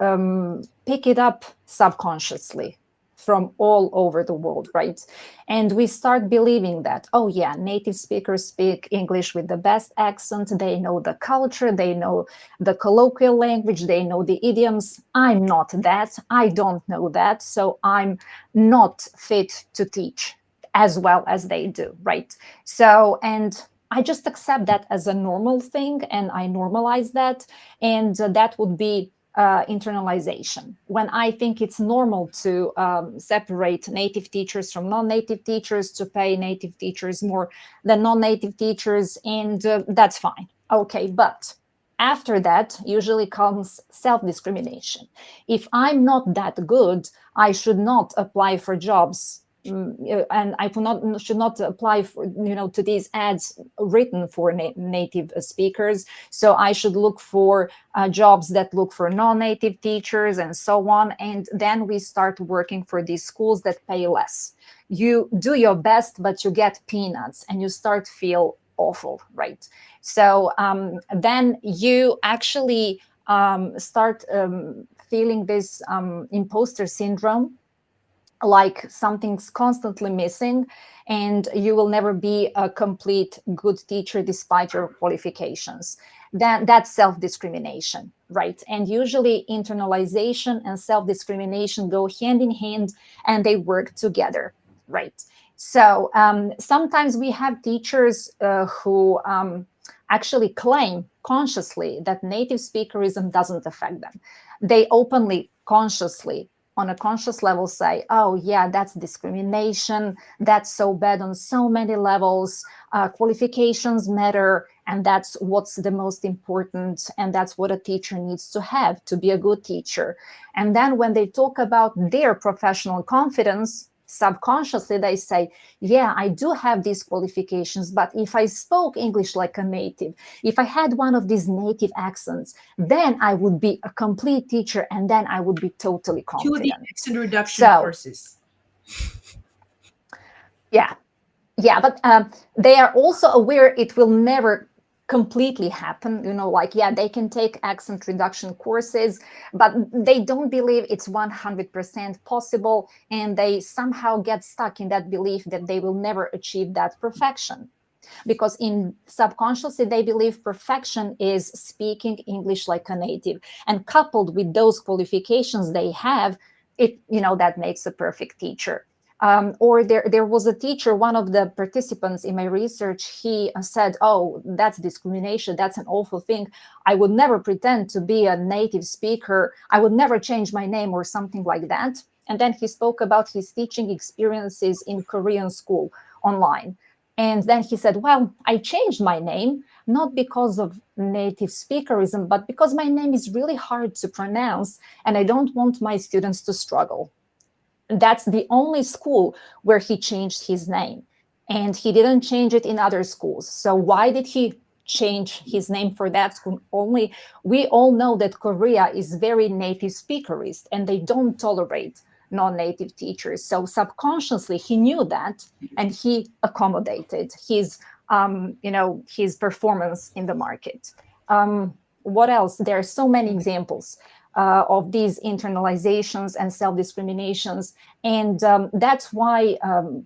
pick it up subconsciously from all over the world, right? And we start believing that, oh yeah, native speakers speak English with the best accent, they know the culture, they know the colloquial language, they know the idioms. I'm not that, I don't know that, so I'm not fit to teach as well as they do, right? So, and I just accept that as a normal thing, and I normalize that, and that would be internalization. When I think it's normal to separate native teachers from non-native teachers, to pay native teachers more than non-native teachers, and that's fine. Okay, but after that usually comes self-discrimination. If I'm not that good, I should not apply for jobs, and I should not apply for, to these ads written for native speakers. So I should look for jobs that look for non-native teachers and so on. And then we start working for these schools that pay less. You do your best, but you get peanuts, and you start feel awful, right? So then you actually start feeling this imposter syndrome, like something's constantly missing, and you will never be a complete good teacher despite your qualifications. That's self-discrimination, right? And usually internalization and self-discrimination go hand in hand, and they work together, right? So sometimes we have teachers who actually claim consciously that native speakerism doesn't affect them. They openly, consciously, on a conscious level say, oh yeah, that's discrimination, that's so bad on so many levels, qualifications matter, and that's what's the most important, and that's what a teacher needs to have to be a good teacher. And then when they talk about their professional confidence, subconsciously they say, yeah, I do have these qualifications, but if I spoke English like a native, if I had one of these native accents, then I would be a complete teacher, and then I would be totally confident. To the accent reduction courses. Yeah, but they are also aware it will never completely happen, like, yeah, they can take accent reduction courses, but they don't believe it's 100% possible, and they somehow get stuck in that belief that they will never achieve that perfection, because in subconsciously they believe perfection is speaking English like a native, and coupled with those qualifications they have, it that makes a perfect teacher. Or there was a teacher, one of the participants in my research, he said, oh, that's discrimination, that's an awful thing, I would never pretend to be a native speaker, I would never change my name or something like that. And then he spoke about his teaching experiences in Korean school online. And then he said, well, I changed my name not because of native speakerism, but because my name is really hard to pronounce, and I don't want my students to struggle. That's the only school where he changed his name, and he didn't change it in other schools. So why did he change his name for that school only? We all know that Korea is very native speakerist, and they don't tolerate non-native teachers. So subconsciously he knew that, and he accommodated his his performance in the market. What else? There are so many examples of these internalizations and self-discriminations. And that's why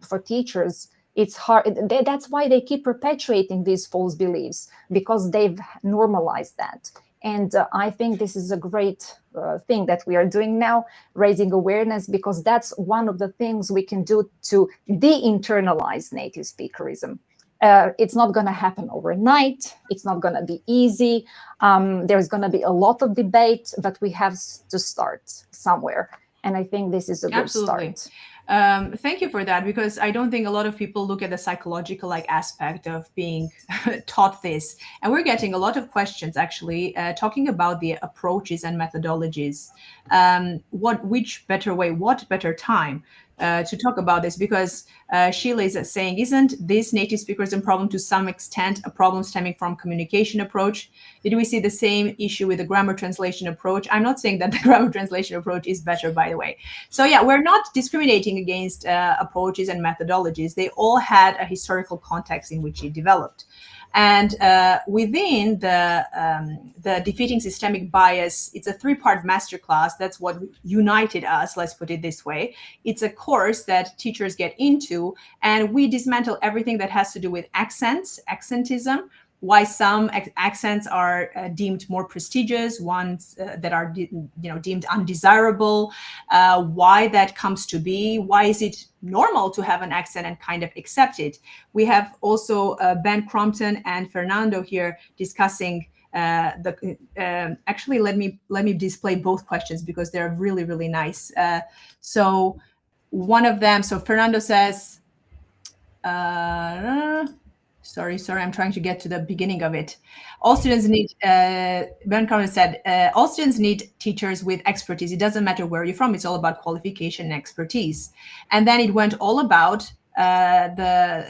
for teachers, it's hard. That's why they keep perpetuating these false beliefs, because they've normalized that. And I think this is a great thing that we are doing now, raising awareness, because that's one of the things we can do to de-internalize native speakerism. It's not going to happen overnight. It's not going to be easy. There's going to be a lot of debate, but we have to start somewhere. And I think this is a good start. Thank you for that, because I don't think a lot of people look at the psychological aspect of being taught this. And we're getting a lot of questions actually talking about the approaches and methodologies. Which better way, what better time to talk about this, because Sheila is saying, isn't this native speakerism problem to some extent a problem stemming from communication approach? Did we see the same issue with the grammar translation approach? I'm not saying that the grammar translation approach is better, by the way. So yeah, we're not discriminating against approaches and methodologies. They all had a historical context in which it developed. And within the Defeating Systemic Bias, it's a 3-part masterclass. That's what united us, let's put it this way. It's a course that teachers get into, and we dismantle everything that has to do with accents, accentism, why some accents are deemed more prestigious, ones that are deemed undesirable, why that comes to be, why is it normal to have an accent and kind of accept it. We have also Ben Crompton and Fernando here discussing actually let me display both questions because they're really, really nice. So one of them, so Fernando says, sorry, I'm trying to get to the beginning of it. All students need, Ben Crompton said, all students need teachers with expertise. It doesn't matter where you're from. It's all about qualification and expertise. And then it went all about the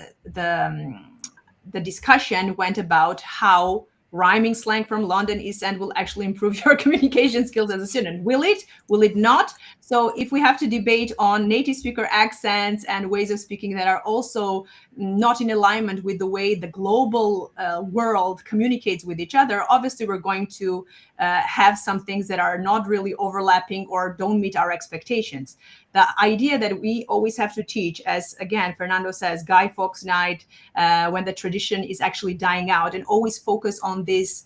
discussion went about how rhyming slang from London East End will actually improve your communication skills as a student. Will it? Will it not? So if we have to debate on native speaker accents and ways of speaking that are also not in alignment with the way the global world communicates with each other, obviously we're going to have some things that are not really overlapping or don't meet our expectations. The idea that we always have to teach, as again Fernando says, Guy Fawkes night, when the tradition is actually dying out, and always focus on this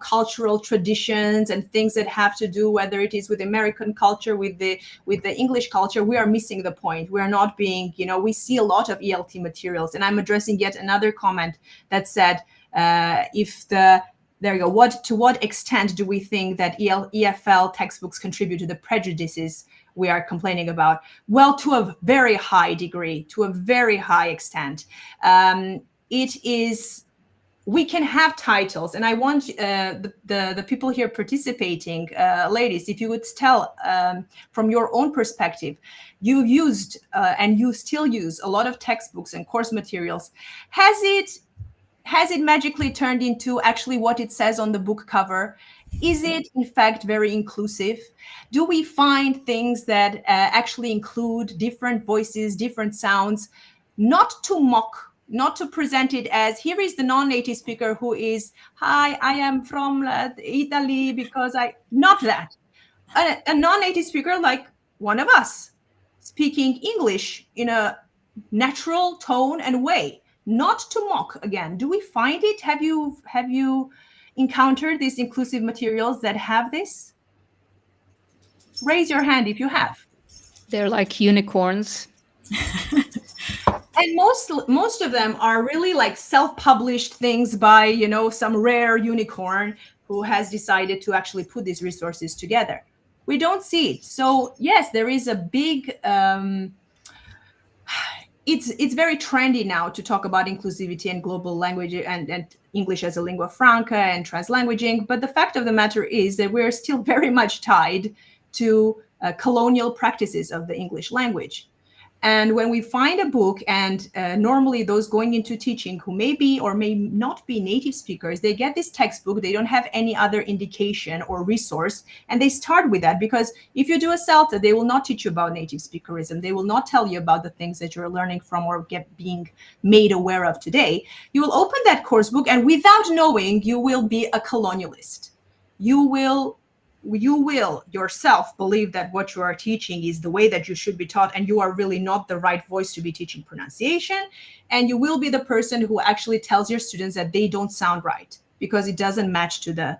cultural traditions and things that have to do, whether it is with American culture, with the English culture, we are missing the point. We are not being, we see a lot of ELT materials, and I'm addressing yet another comment that said, there you go. To what extent do we think that EFL textbooks contribute to the prejudices we are complaining about? Well, to a very high degree, to a very high extent. It is. We can have titles, and I want the people here participating, ladies, if you would tell from your own perspective, you've used and you still use a lot of textbooks and course materials. Has it magically turned into actually what it says on the book cover? Is it in fact very inclusive? Do we find things that actually include different voices, different sounds, not to mock, not to present it as, here is the non-native speaker who is, hi, I am from Italy because not that. A non-native speaker like one of us, speaking English in a natural tone and way, not to mock. Again, do we find it? Have you encountered these inclusive materials that have this? Raise your hand if you have. They're like unicorns. And most of them are really like self-published things by some rare unicorn who has decided to actually put these resources together. We don't see it. So yes, there is a big it's very trendy now to talk about inclusivity and global language and English as a lingua franca and translanguaging. But the fact of the matter is that we're still very much tied to colonial practices of the English language. And when we find a book, and normally those going into teaching who may be or may not be native speakers, they get this textbook, they don't have any other indication or resource, and they start with that. Because if you do a CELTA, they will not teach you about native speakerism. They will not tell you about the things that you're learning from or being made aware of today. You will open that course book, and without knowing, you will be a colonialist. You will yourself believe that what you are teaching is the way that you should be taught, and you are really not the right voice to be teaching pronunciation. And you will be the person who actually tells your students that they don't sound right because it doesn't match to the,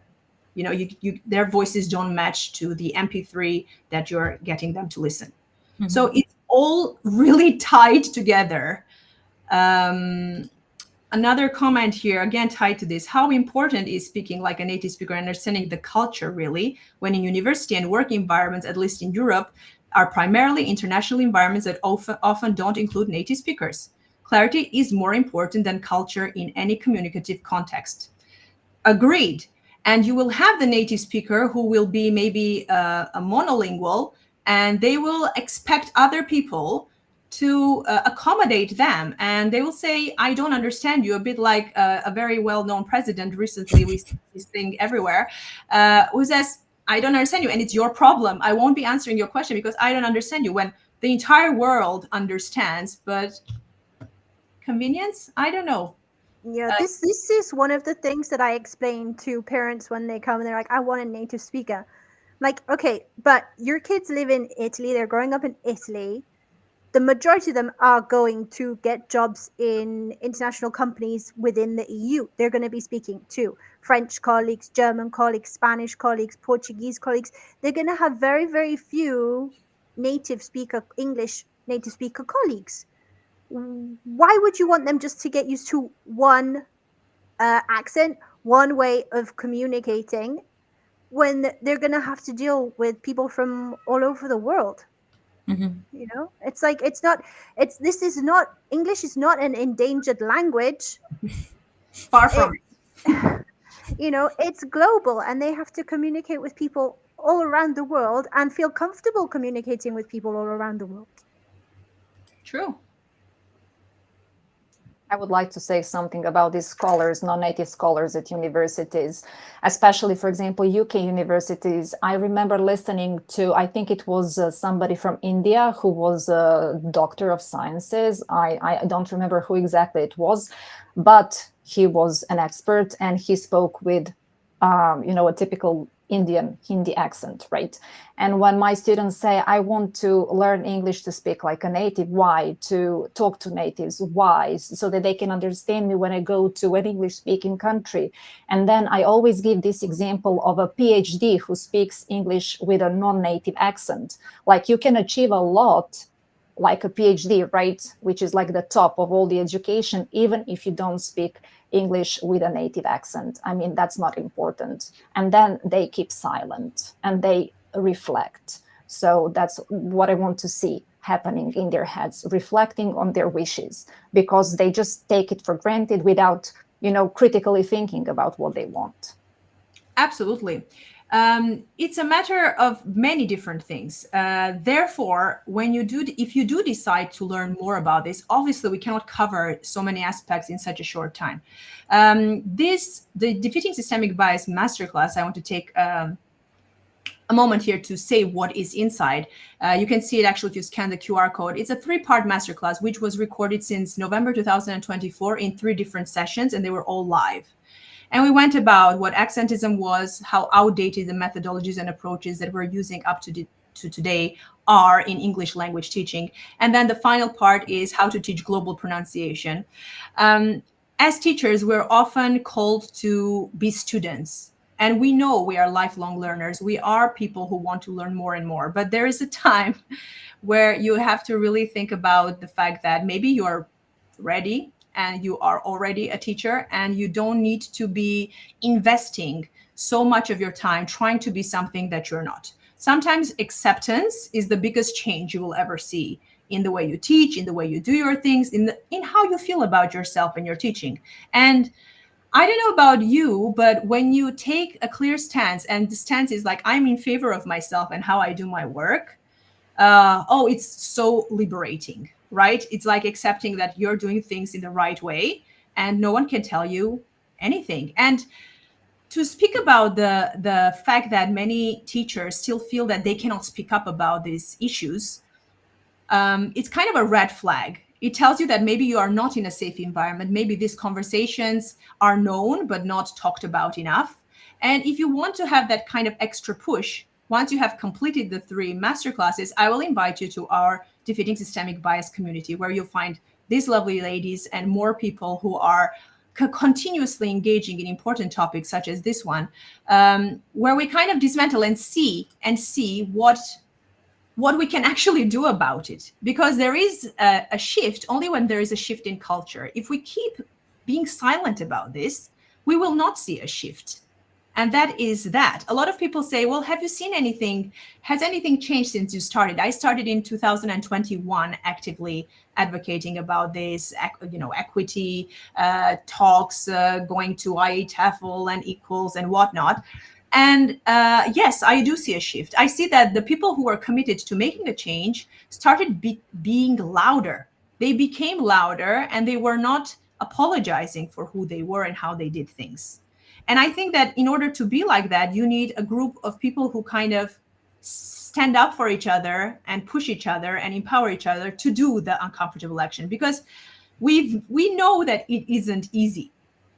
their voices don't match to the MP3 that you're getting them to listen. Mm-hmm. So it's all really tied together. Another comment here, again tied to this, how important is speaking like a native speaker, understanding the culture really, when in university and work environments, at least in Europe, are primarily international environments that often don't include native speakers. Clarity is more important than culture in any communicative context. Agreed. And you will have the native speaker who will be maybe a monolingual, and they will expect other people to accommodate them, and they will say, I don't understand you, a bit like a very well-known president recently, we see this thing everywhere, who says, I don't understand you, and it's your problem. I won't be answering your question because I don't understand you, when the entire world understands. But convenience, I don't know. Yeah, this is one of the things that I explain to parents when they come and they're like, I want a native speaker. Like, okay, but your kids live in Italy, they're growing up in Italy. the majority of them are going to get jobs in international companies within the EU. They're going to be speaking to French colleagues, German colleagues, Spanish colleagues, Portuguese colleagues. They're going to have very, very few English native speaker colleagues. Why would you want them just to get used to one accent, one way of communicating, when they're going to have to deal with people from all over the world? Mhm. It's like this is not, English is not an endangered language. Far It from it. it's global, and they have to communicate with people all around the world and feel comfortable communicating with people all around the world. True. I would like to say something about these scholars, non-native scholars at universities, especially, for example, UK universities. I remember listening to, I think it was somebody from India who was a doctor of sciences. I don't remember who exactly it was, but he was an expert and he spoke with, a typical Indian Hindi accent, right? And when my students say, I want to learn English to speak like a native, why? To talk to natives, why? So that they can understand me when I go to an English speaking country. And then I always give this example of a PhD who speaks English with a non-native accent. Like, you can achieve a lot like a PhD, right? Which is like the top of all the education, even if you don't speak English with a native accent. I mean, that's not important. And then they keep silent and they reflect. So that's what I want to see happening in their heads, reflecting on their wishes, because they just take it for granted without, critically thinking about what they want. Absolutely. It's a matter of many different things. Therefore, if you do decide to learn more about this, obviously we cannot cover so many aspects in such a short time. The Defeating Systemic Bias Masterclass, I want to take a moment here to say what is inside. You can see it actually if you scan the QR code. It's a 3-part masterclass, which was recorded since November 2024 in 3 different sessions, and they were all live. And we went about what accentism was, how outdated the methodologies and approaches that we're using up to today are in English language teaching. And then the final part is how to teach global pronunciation. As teachers, we're often called to be students. And we know we are lifelong learners. We are people who want to learn more and more. But there is a time where you have to really think about the fact that maybe you're ready and you are already a teacher, and you don't need to be investing so much of your time trying to be something that you're not. Sometimes acceptance is the biggest change you will ever see in the way you teach, in the way you do your things, in how you feel about yourself and your teaching. And I don't know about you, but when you take a clear stance, and the stance is like, I'm in favor of myself and how I do my work, it's so liberating, right? It's like accepting that you're doing things in the right way and no one can tell you anything. And to speak about the fact that many teachers still feel that they cannot speak up about these issues, it's kind of a red flag. It tells you that maybe you are not in a safe environment. Maybe these conversations are known but not talked about enough. And if you want to have that kind of extra push, once you have completed the 3 masterclasses, I will invite you to our Defeating Systemic Bias community, where you'll find these lovely ladies and more people who are continuously engaging in important topics such as this one, where we kind of dismantle and see what we can actually do about it. Because there is a shift only when there is a shift in culture. If we keep being silent about this, we will not see a shift. And that is that. A lot of people say, well, have you seen anything? Has anything changed since you started? I started in 2021 actively advocating about this, equity talks, going to IE TEFL and equals and whatnot. And yes, I do see a shift. I see that the people who are committed to making a change started being louder. They became louder and they were not apologizing for who they were and how they did things. And I think that in order to be like that, you need a group of people who kind of stand up for each other and push each other and empower each other to do the uncomfortable action. Because we know that it isn't easy.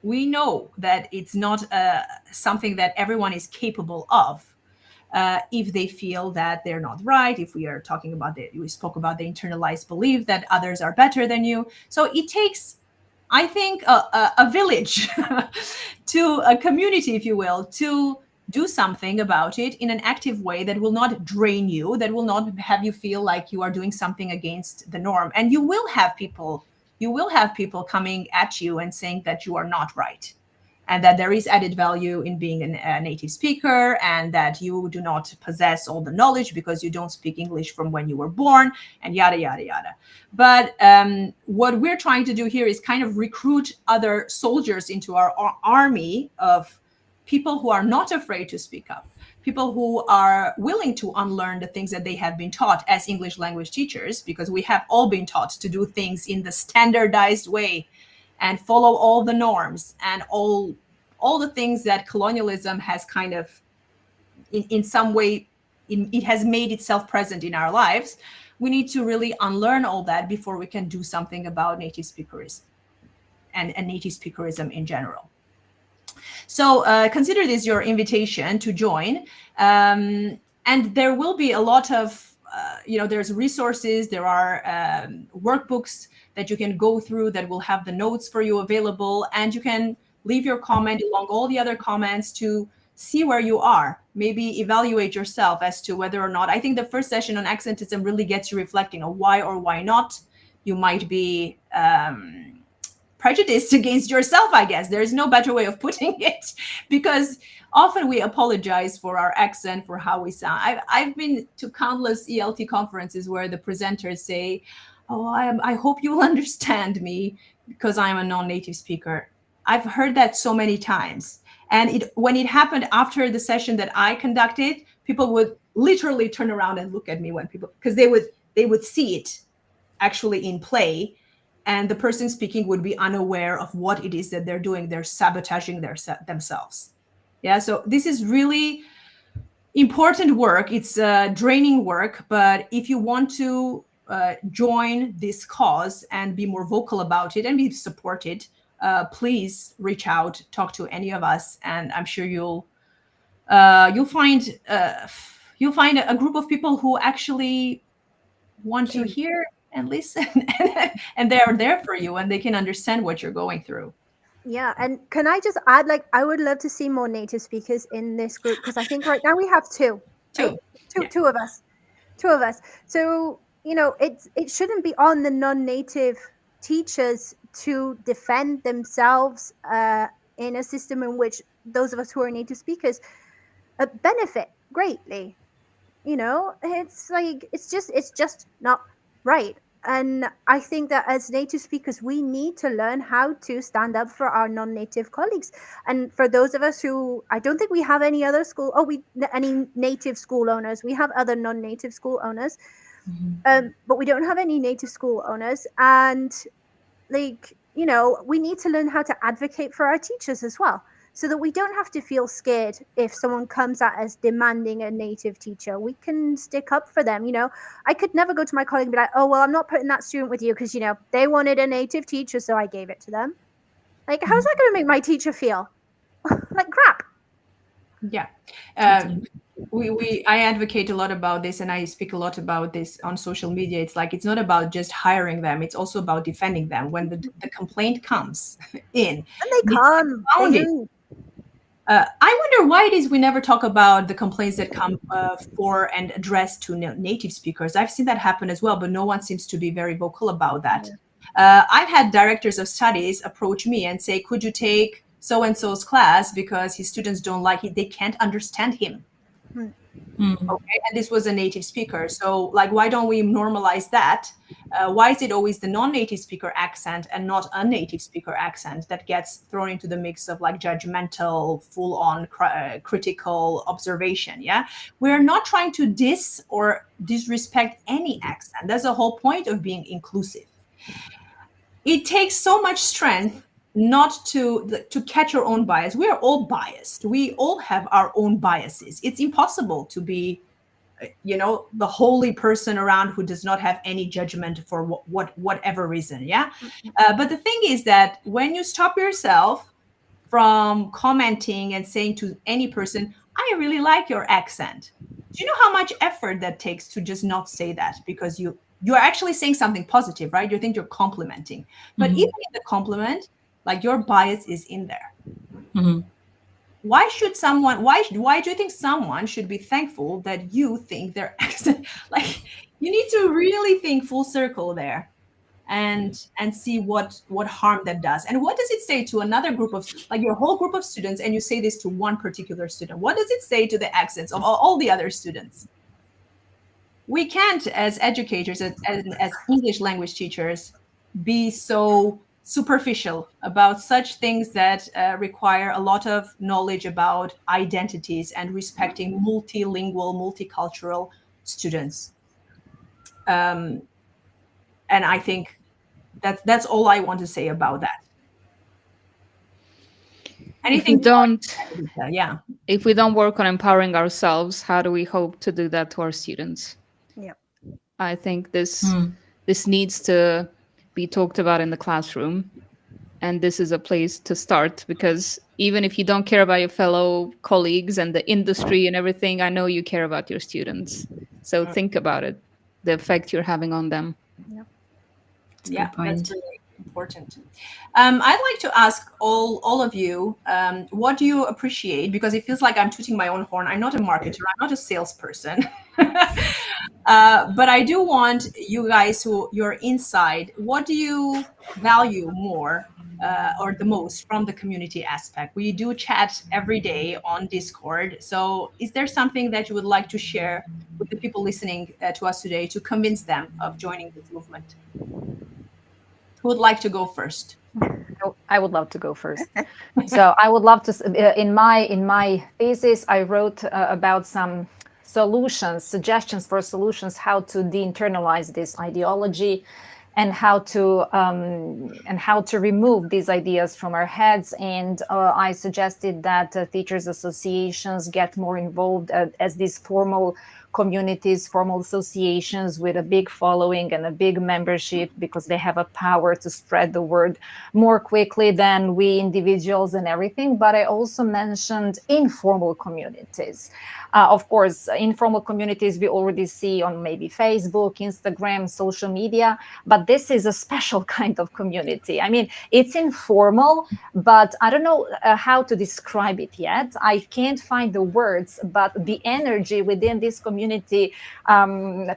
We know that it's not something that everyone is capable of. if they feel that they're not right, if we are talking about we spoke about the internalized belief that others are better than you. So it takes, I think, a village to a community, if you will, to do something about it in an active way that will not drain you, that will not have you feel like you are doing something against the norm. And you will have people coming at you and saying that you are not right, and that there is added value in being a native speaker, and that you do not possess all the knowledge because you don't speak English from when you were born, and yada, yada, yada. But what we're trying to do here is kind of recruit other soldiers into our army of people who are not afraid to speak up, people who are willing to unlearn the things that they have been taught as English language teachers, because we have all been taught to do things in the standardized way and follow all the norms and all the things that colonialism has kind of in some way it has made itself present in our lives. We need to really unlearn all that before we can do something about native speakerism and native speakerism in general. So consider this your invitation to join. And there will be a lot of, there's resources, there are workbooks that you can go through that will have the notes for you available. And you can leave your comment along all the other comments to see where you are, maybe evaluate yourself as to whether or not. I think the first session on accentism really gets you reflecting on why or why not you might be prejudiced against yourself, I guess. There's no better way of putting it, because often we apologize for our accent, for how we sound. I've been to countless ELT conferences where the presenters say, oh, I hope you will understand me because I'm a non-native speaker. I've heard that so many times. And when it happened after the session that I conducted, people would literally turn around and look at me because they would see it actually in play. And the person speaking would be unaware of what it is that they're doing. They're sabotaging themselves. Yeah, so this is really important work. It's draining work, but if you want to join this cause and be more vocal about it and be supported, please reach out, talk to any of us, and I'm sure you'll find a group of people who actually want to hear and listen, and they are there for you, and they can understand what you're going through. Yeah, and can I just add, like, I would love to see more native speakers in this group, because I think right now we have two. Two. Two, Yeah. two of us. So, it shouldn't be on the non-native teachers to defend themselves in a system in which those of us who are native speakers benefit greatly. It's like it's just not right. And I think that as native speakers, we need to learn how to stand up for our non-native colleagues. And for those of us who, I don't think we have any other any native school owners. We have other non-native school owners, but we don't have any native school owners. And we need to learn how to advocate for our teachers as well, so that we don't have to feel scared if someone comes at us demanding a native teacher. We can stick up for them. I could never go to my colleague and be like, oh, well, I'm not putting that student with you because, they wanted a native teacher, so I gave it to them. Like, how's that going to make my teacher feel? Like crap. Yeah. I advocate a lot about this, and I speak a lot about this on social media. It's like, it's not about just hiring them. It's also about defending them. When the complaint comes in. And they come. They do. I wonder why it is we never talk about the complaints that come for and addressed to native speakers. I've seen that happen as well, but no one seems to be very vocal about that. I've had directors of studies approach me and say, could you take so-and-so's class because his students don't like it, they can't understand him. Okay, and this was a native speaker. So, like, why don't we normalize that? Why is it always the non-native speaker accent and not a native speaker accent that gets thrown into the mix of like judgmental, full-on critical observation? Yeah, we're not trying to diss or disrespect any accent. That's the whole point of being inclusive. It takes so much strength not to catch your own bias. We are all biased. We all have our own biases. It's impossible to be, the holy person around who does not have any judgment for whatever reason. Yeah. But the thing is that when you stop yourself from commenting and saying to any person, I really like your accent. Do you know how much effort that takes to just not say that, because you're actually saying something positive, right? You think you're complimenting. But Mhm. even in the compliment, like, your bias is in there. Mhm. Why should someone, why do you think someone should be thankful that you think their accent, like, you need to really think full circle there, and see what harm that does, and what does it say to another group of, like, your whole group of students, and you say this to one particular student. What does it say to the accents of all the other students? We can't, as educators, as English language teachers, be so superficial about such things that require a lot of knowledge about identities and respecting multilingual, multicultural students. Um, and I think that's all I want to say about that. If we Anything don't more? Yeah. if we don't work on empowering ourselves, how do we hope to do that to our students? Yep. I think this Mm. this needs to be talked about in the classroom, and this is a place to start, because even if you don't care about your fellow colleagues and the industry and everything, I know you care about your students. So think about it, the effect you're having on them. Yep. That's a Yeah, good that's point. really important. I'd like to ask all of you, what do you appreciate? Because it feels like I'm tooting my own horn. I'm not a marketer. I'm not a salesperson. But I do want you guys, who you're inside, what do you value more, or the most from the community aspect? We do chat every day on Discord. So is there something that you would like to share with the people listening to us today to convince them of joining this movement? Who would like to go first? I would love to go first. So I would love to. In my thesis, I wrote about some suggestions for solutions, how to de-internalize this ideology, and how to remove these ideas from our heads. And I suggested that teachers associations get more involved as these formal communities, formal associations with a big following and a big membership, because they have a power to spread the word more quickly than we individuals and everything. But I also mentioned informal communities. Of course, informal communities we already see on maybe Facebook, Instagram, social media, but this is a special kind of community. I mean, it's informal, but I don't know how to describe it yet. I can't find the words, but the energy within this community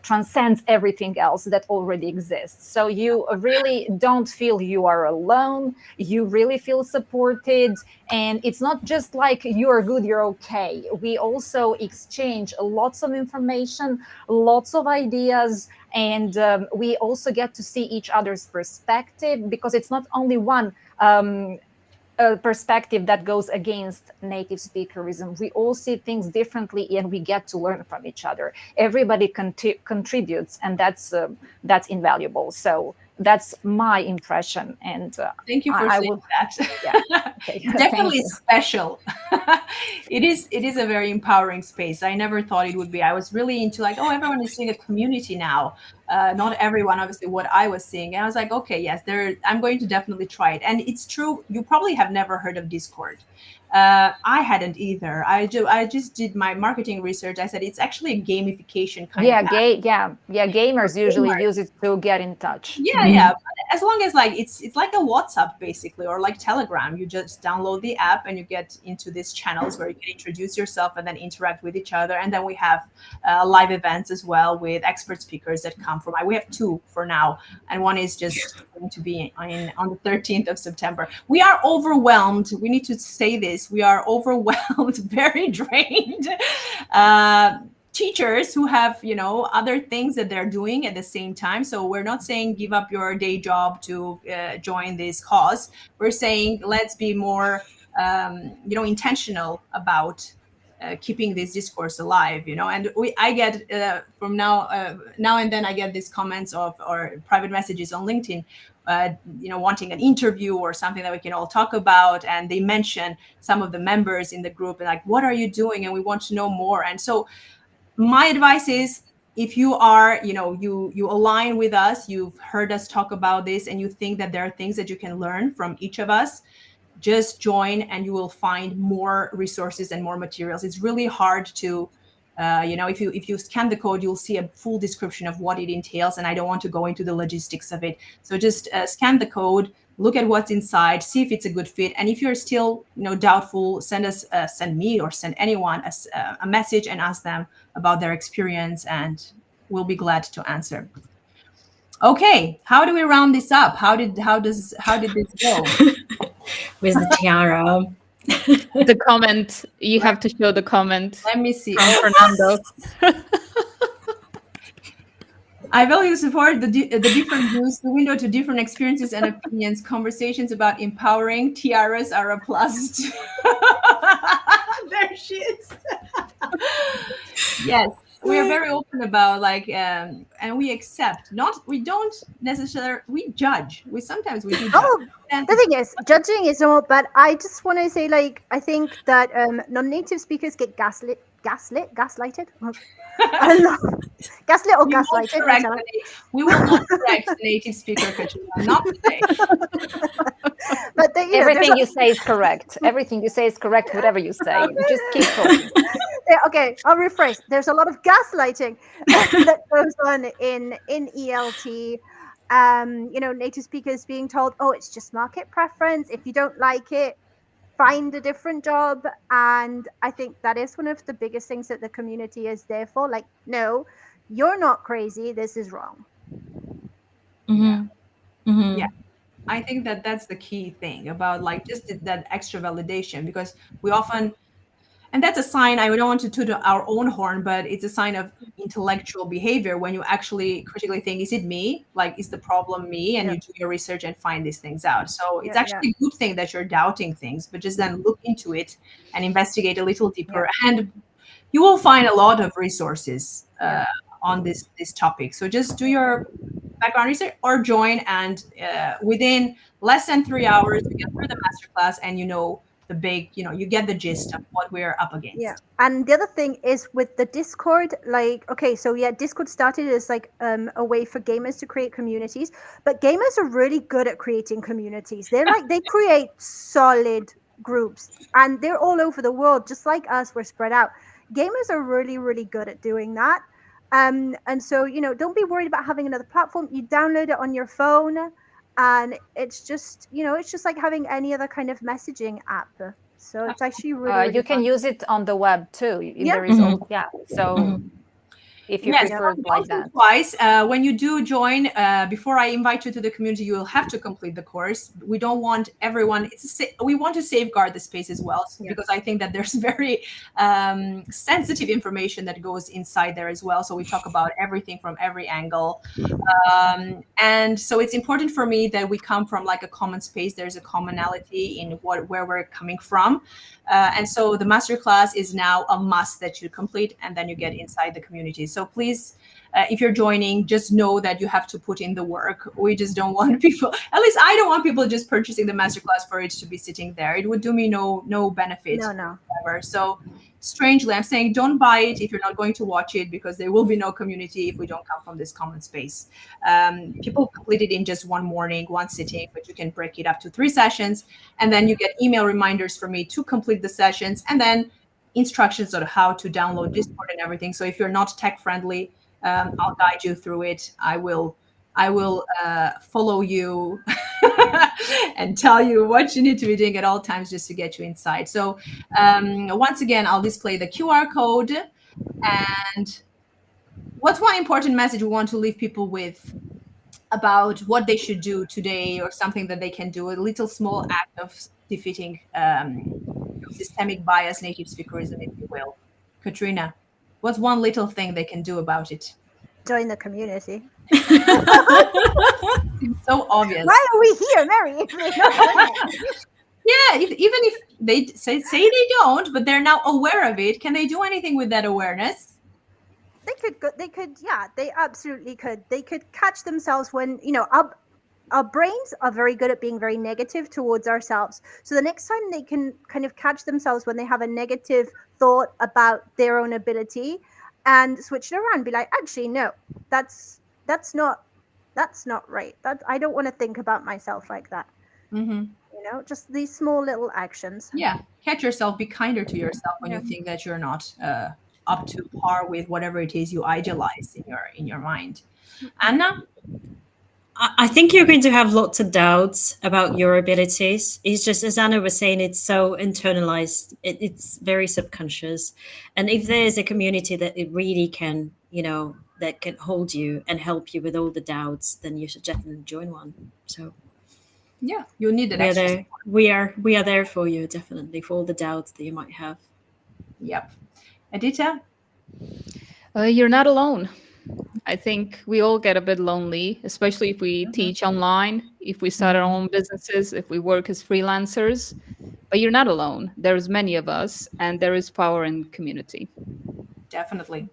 transcends everything else that already exists. So you really don't feel you are alone. You really feel supported. And it's not just like you're good, you're okay. We also exchange lots of information, lots of ideas, and we also get to see each other's perspective, because it's not only one perspective that goes against native speakerism. We all see things differently, and we get to learn from each other. Everybody contributes, and that's invaluable. So that's my impression, and Thank you for I saying will. that. Yeah. Okay. It's Thank definitely you. special. It is a very empowering space. I never thought it would be. I was really into, like, oh, everyone is seeing a community now. Not everyone, obviously, what I was seeing. And I was like, okay, yes, I'm going to definitely try it. And it's true, you probably have never heard of Discord. I hadn't either. I just did my marketing research. I said it's actually a gamification kind of Yeah, app for gamers usually gamers. use it to get in touch. Yeah, Mhm. yeah. But as long as, like, it's like a WhatsApp basically, or like Telegram. You just download the app and you get into these channels where you can introduce yourself and then interact with each other. And then we have live events as well with expert speakers that come from. We have two for now, and one is just going to be on the 13th of September. We are overwhelmed. We need to say this. We are overwhelmed, very drained. Uh, Teachers who have, other things that they're doing at the same time. So we're not saying give up your day job to join this cause. We're saying let's be more intentional about keeping this discourse alive. And I get from now and then I get these comments or private messages on LinkedIn, wanting an interview or something that we can all talk about, and they mention some of the members in the group and, like, what are you doing, and we want to know more. And so my advice is, if you are, you align with us, you've heard us talk about this, and you think that there are things that you can learn from each of us, just join and you will find more resources and more materials. It's really hard to if you scan the code, you'll see a full description of what it entails, and I don't want to go into the logistics of it. So just scan the code, look at what's inside, see if it's a good fit, and if you're still doubtful, send me or send anyone a message and ask them about their experience, and we'll be glad to answer. Okay, how do we round this up? How did this go? With the tiara. The comment, you have to show the comment. Let me see. From Fernando. I value support the different views, the window to different experiences and opinions. Conversations about empowering tiaras are a plus. There she is. Yes, we are very open about and we accept. We don't necessarily we sometimes do. Oh, the thing is, judging is not. But I just want to say, I think that non-native speakers get gaslighted. I love gaslit or gaslighted. We will not correct the native speaker, Katrina, not today. But everything you say is correct. Everything you say is correct. Whatever you say, just keep talking. Yeah, okay, I'll rephrase. There's a lot of gaslighting that goes on in ELT. Native speakers being told, "Oh, it's just market preference. If you don't like it, find a different job." And I think that is one of the biggest things that the community is there for. Like, no, you're not crazy. This is wrong. Mm-hmm. Mm-hmm. Yeah, I think that's the key thing about just that extra validation, because we often, and that's a sign, I don't want to toot our own horn, but it's a sign of intellectual behavior when you actually critically think, is it me? Is the problem me? And you do your research and find these things out. So it's actually a good thing that you're doubting things, but just then look into it and investigate a little deeper. And you will find a lot of resources on this topic. So just do your background research or join, and within less than 3 hours, you get through the masterclass and you get the gist of what we're up against. Yeah. And the other thing is with the Discord, Discord started as a way for gamers to create communities, but gamers are really good at creating communities. They create solid groups, and they're all over the world, just like us, we're spread out. Gamers are really, really good at doing that. And so, don't be worried about having another platform. You download it on your phone, and it's just like having any other kind of messaging app. So it's actually really you can fun. use it on the web too. Yeah. There is Mm-hmm. So if you prefer it like that. Twice, when you do join, before I invite you to the community, you will have to complete the course. We don't want everyone. We want to safeguard the space as well, because I think that there's very sensitive information that goes inside there as well. So we talk about everything from every angle, and so it's important for me that we come from a common space. There's a commonality in where we're coming from, and so the masterclass is now a must that you complete, and then you get inside the community. So please, if you're joining, just know that you have to put in the work. We just don't want people, at least I don't want people just purchasing the masterclass for it to be sitting there. It would do me no benefit. No. Whatsoever. So strangely, I'm saying don't buy it if you're not going to watch it, because there will be no community if we don't come from this common space. People complete it in just one morning, one sitting, but you can break it up to 3 sessions, and then you get email reminders from me to complete the sessions, and then instructions on how to download Discord and everything. So if you're not tech friendly, I'll guide you through it. I will follow you and tell you what you need to be doing at all times just to get you inside. So once again, I'll display the QR code. And what's one important message we want to leave people with about what they should do today, or something that they can do, a little small act of defeating systemic bias, native speakerism, if you will. Katrina, what's one little thing they can do about it? Join the community. It's so obvious. Why are we here, Mary? Yeah, even if they say they don't, but they're now aware of it, can they do anything with that awareness? They absolutely could. They could catch themselves when, our brains are very good at being very negative towards ourselves. So the next time they can kind of catch themselves when they have a negative thought about their own ability, and switch it around, be like, actually, no, that's not right. I don't want to think about myself like that. Mm-hmm. just these small little actions. Yeah, catch yourself, be kinder to yourself when Yeah. you think that you're not up to par with whatever it is you idealize in your mind. Anna? I think you're going to have lots of doubts about your abilities. It's just, as Anna was saying, it's so internalized. It's very subconscious. And if there's a community that it really can, that can hold you and help you with all the doubts, then you should definitely join one. So Yeah, you need that we are extra there. We are there for you, definitely, for all the doubts that you might have. Yep. Edita? You're not alone. I think we all get a bit lonely, especially if we teach online, if we start our own businesses, if we work as freelancers. But you're not alone. There's many of us, and there is power in community. Definitely.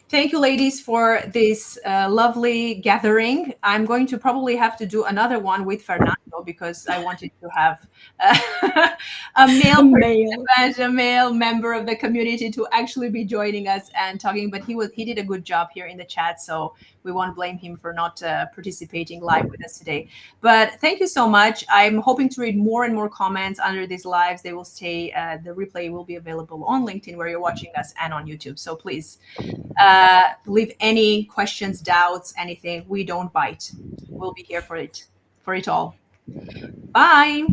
Thank you, ladies, for this lovely gathering. I'm going to probably have to do another one with Fernando because I wanted to have a male participant, a male member of the community to actually be joining us and talking. But he did a good job here in the chat, so we won't blame him for not participating live with us today. But thank you so much. I'm hoping to read more and more comments under these lives. They will stay. The replay will be available on LinkedIn where you're watching us and on YouTube. So please leave any questions, doubts, anything. We don't bite. We'll be here for it all. Bye.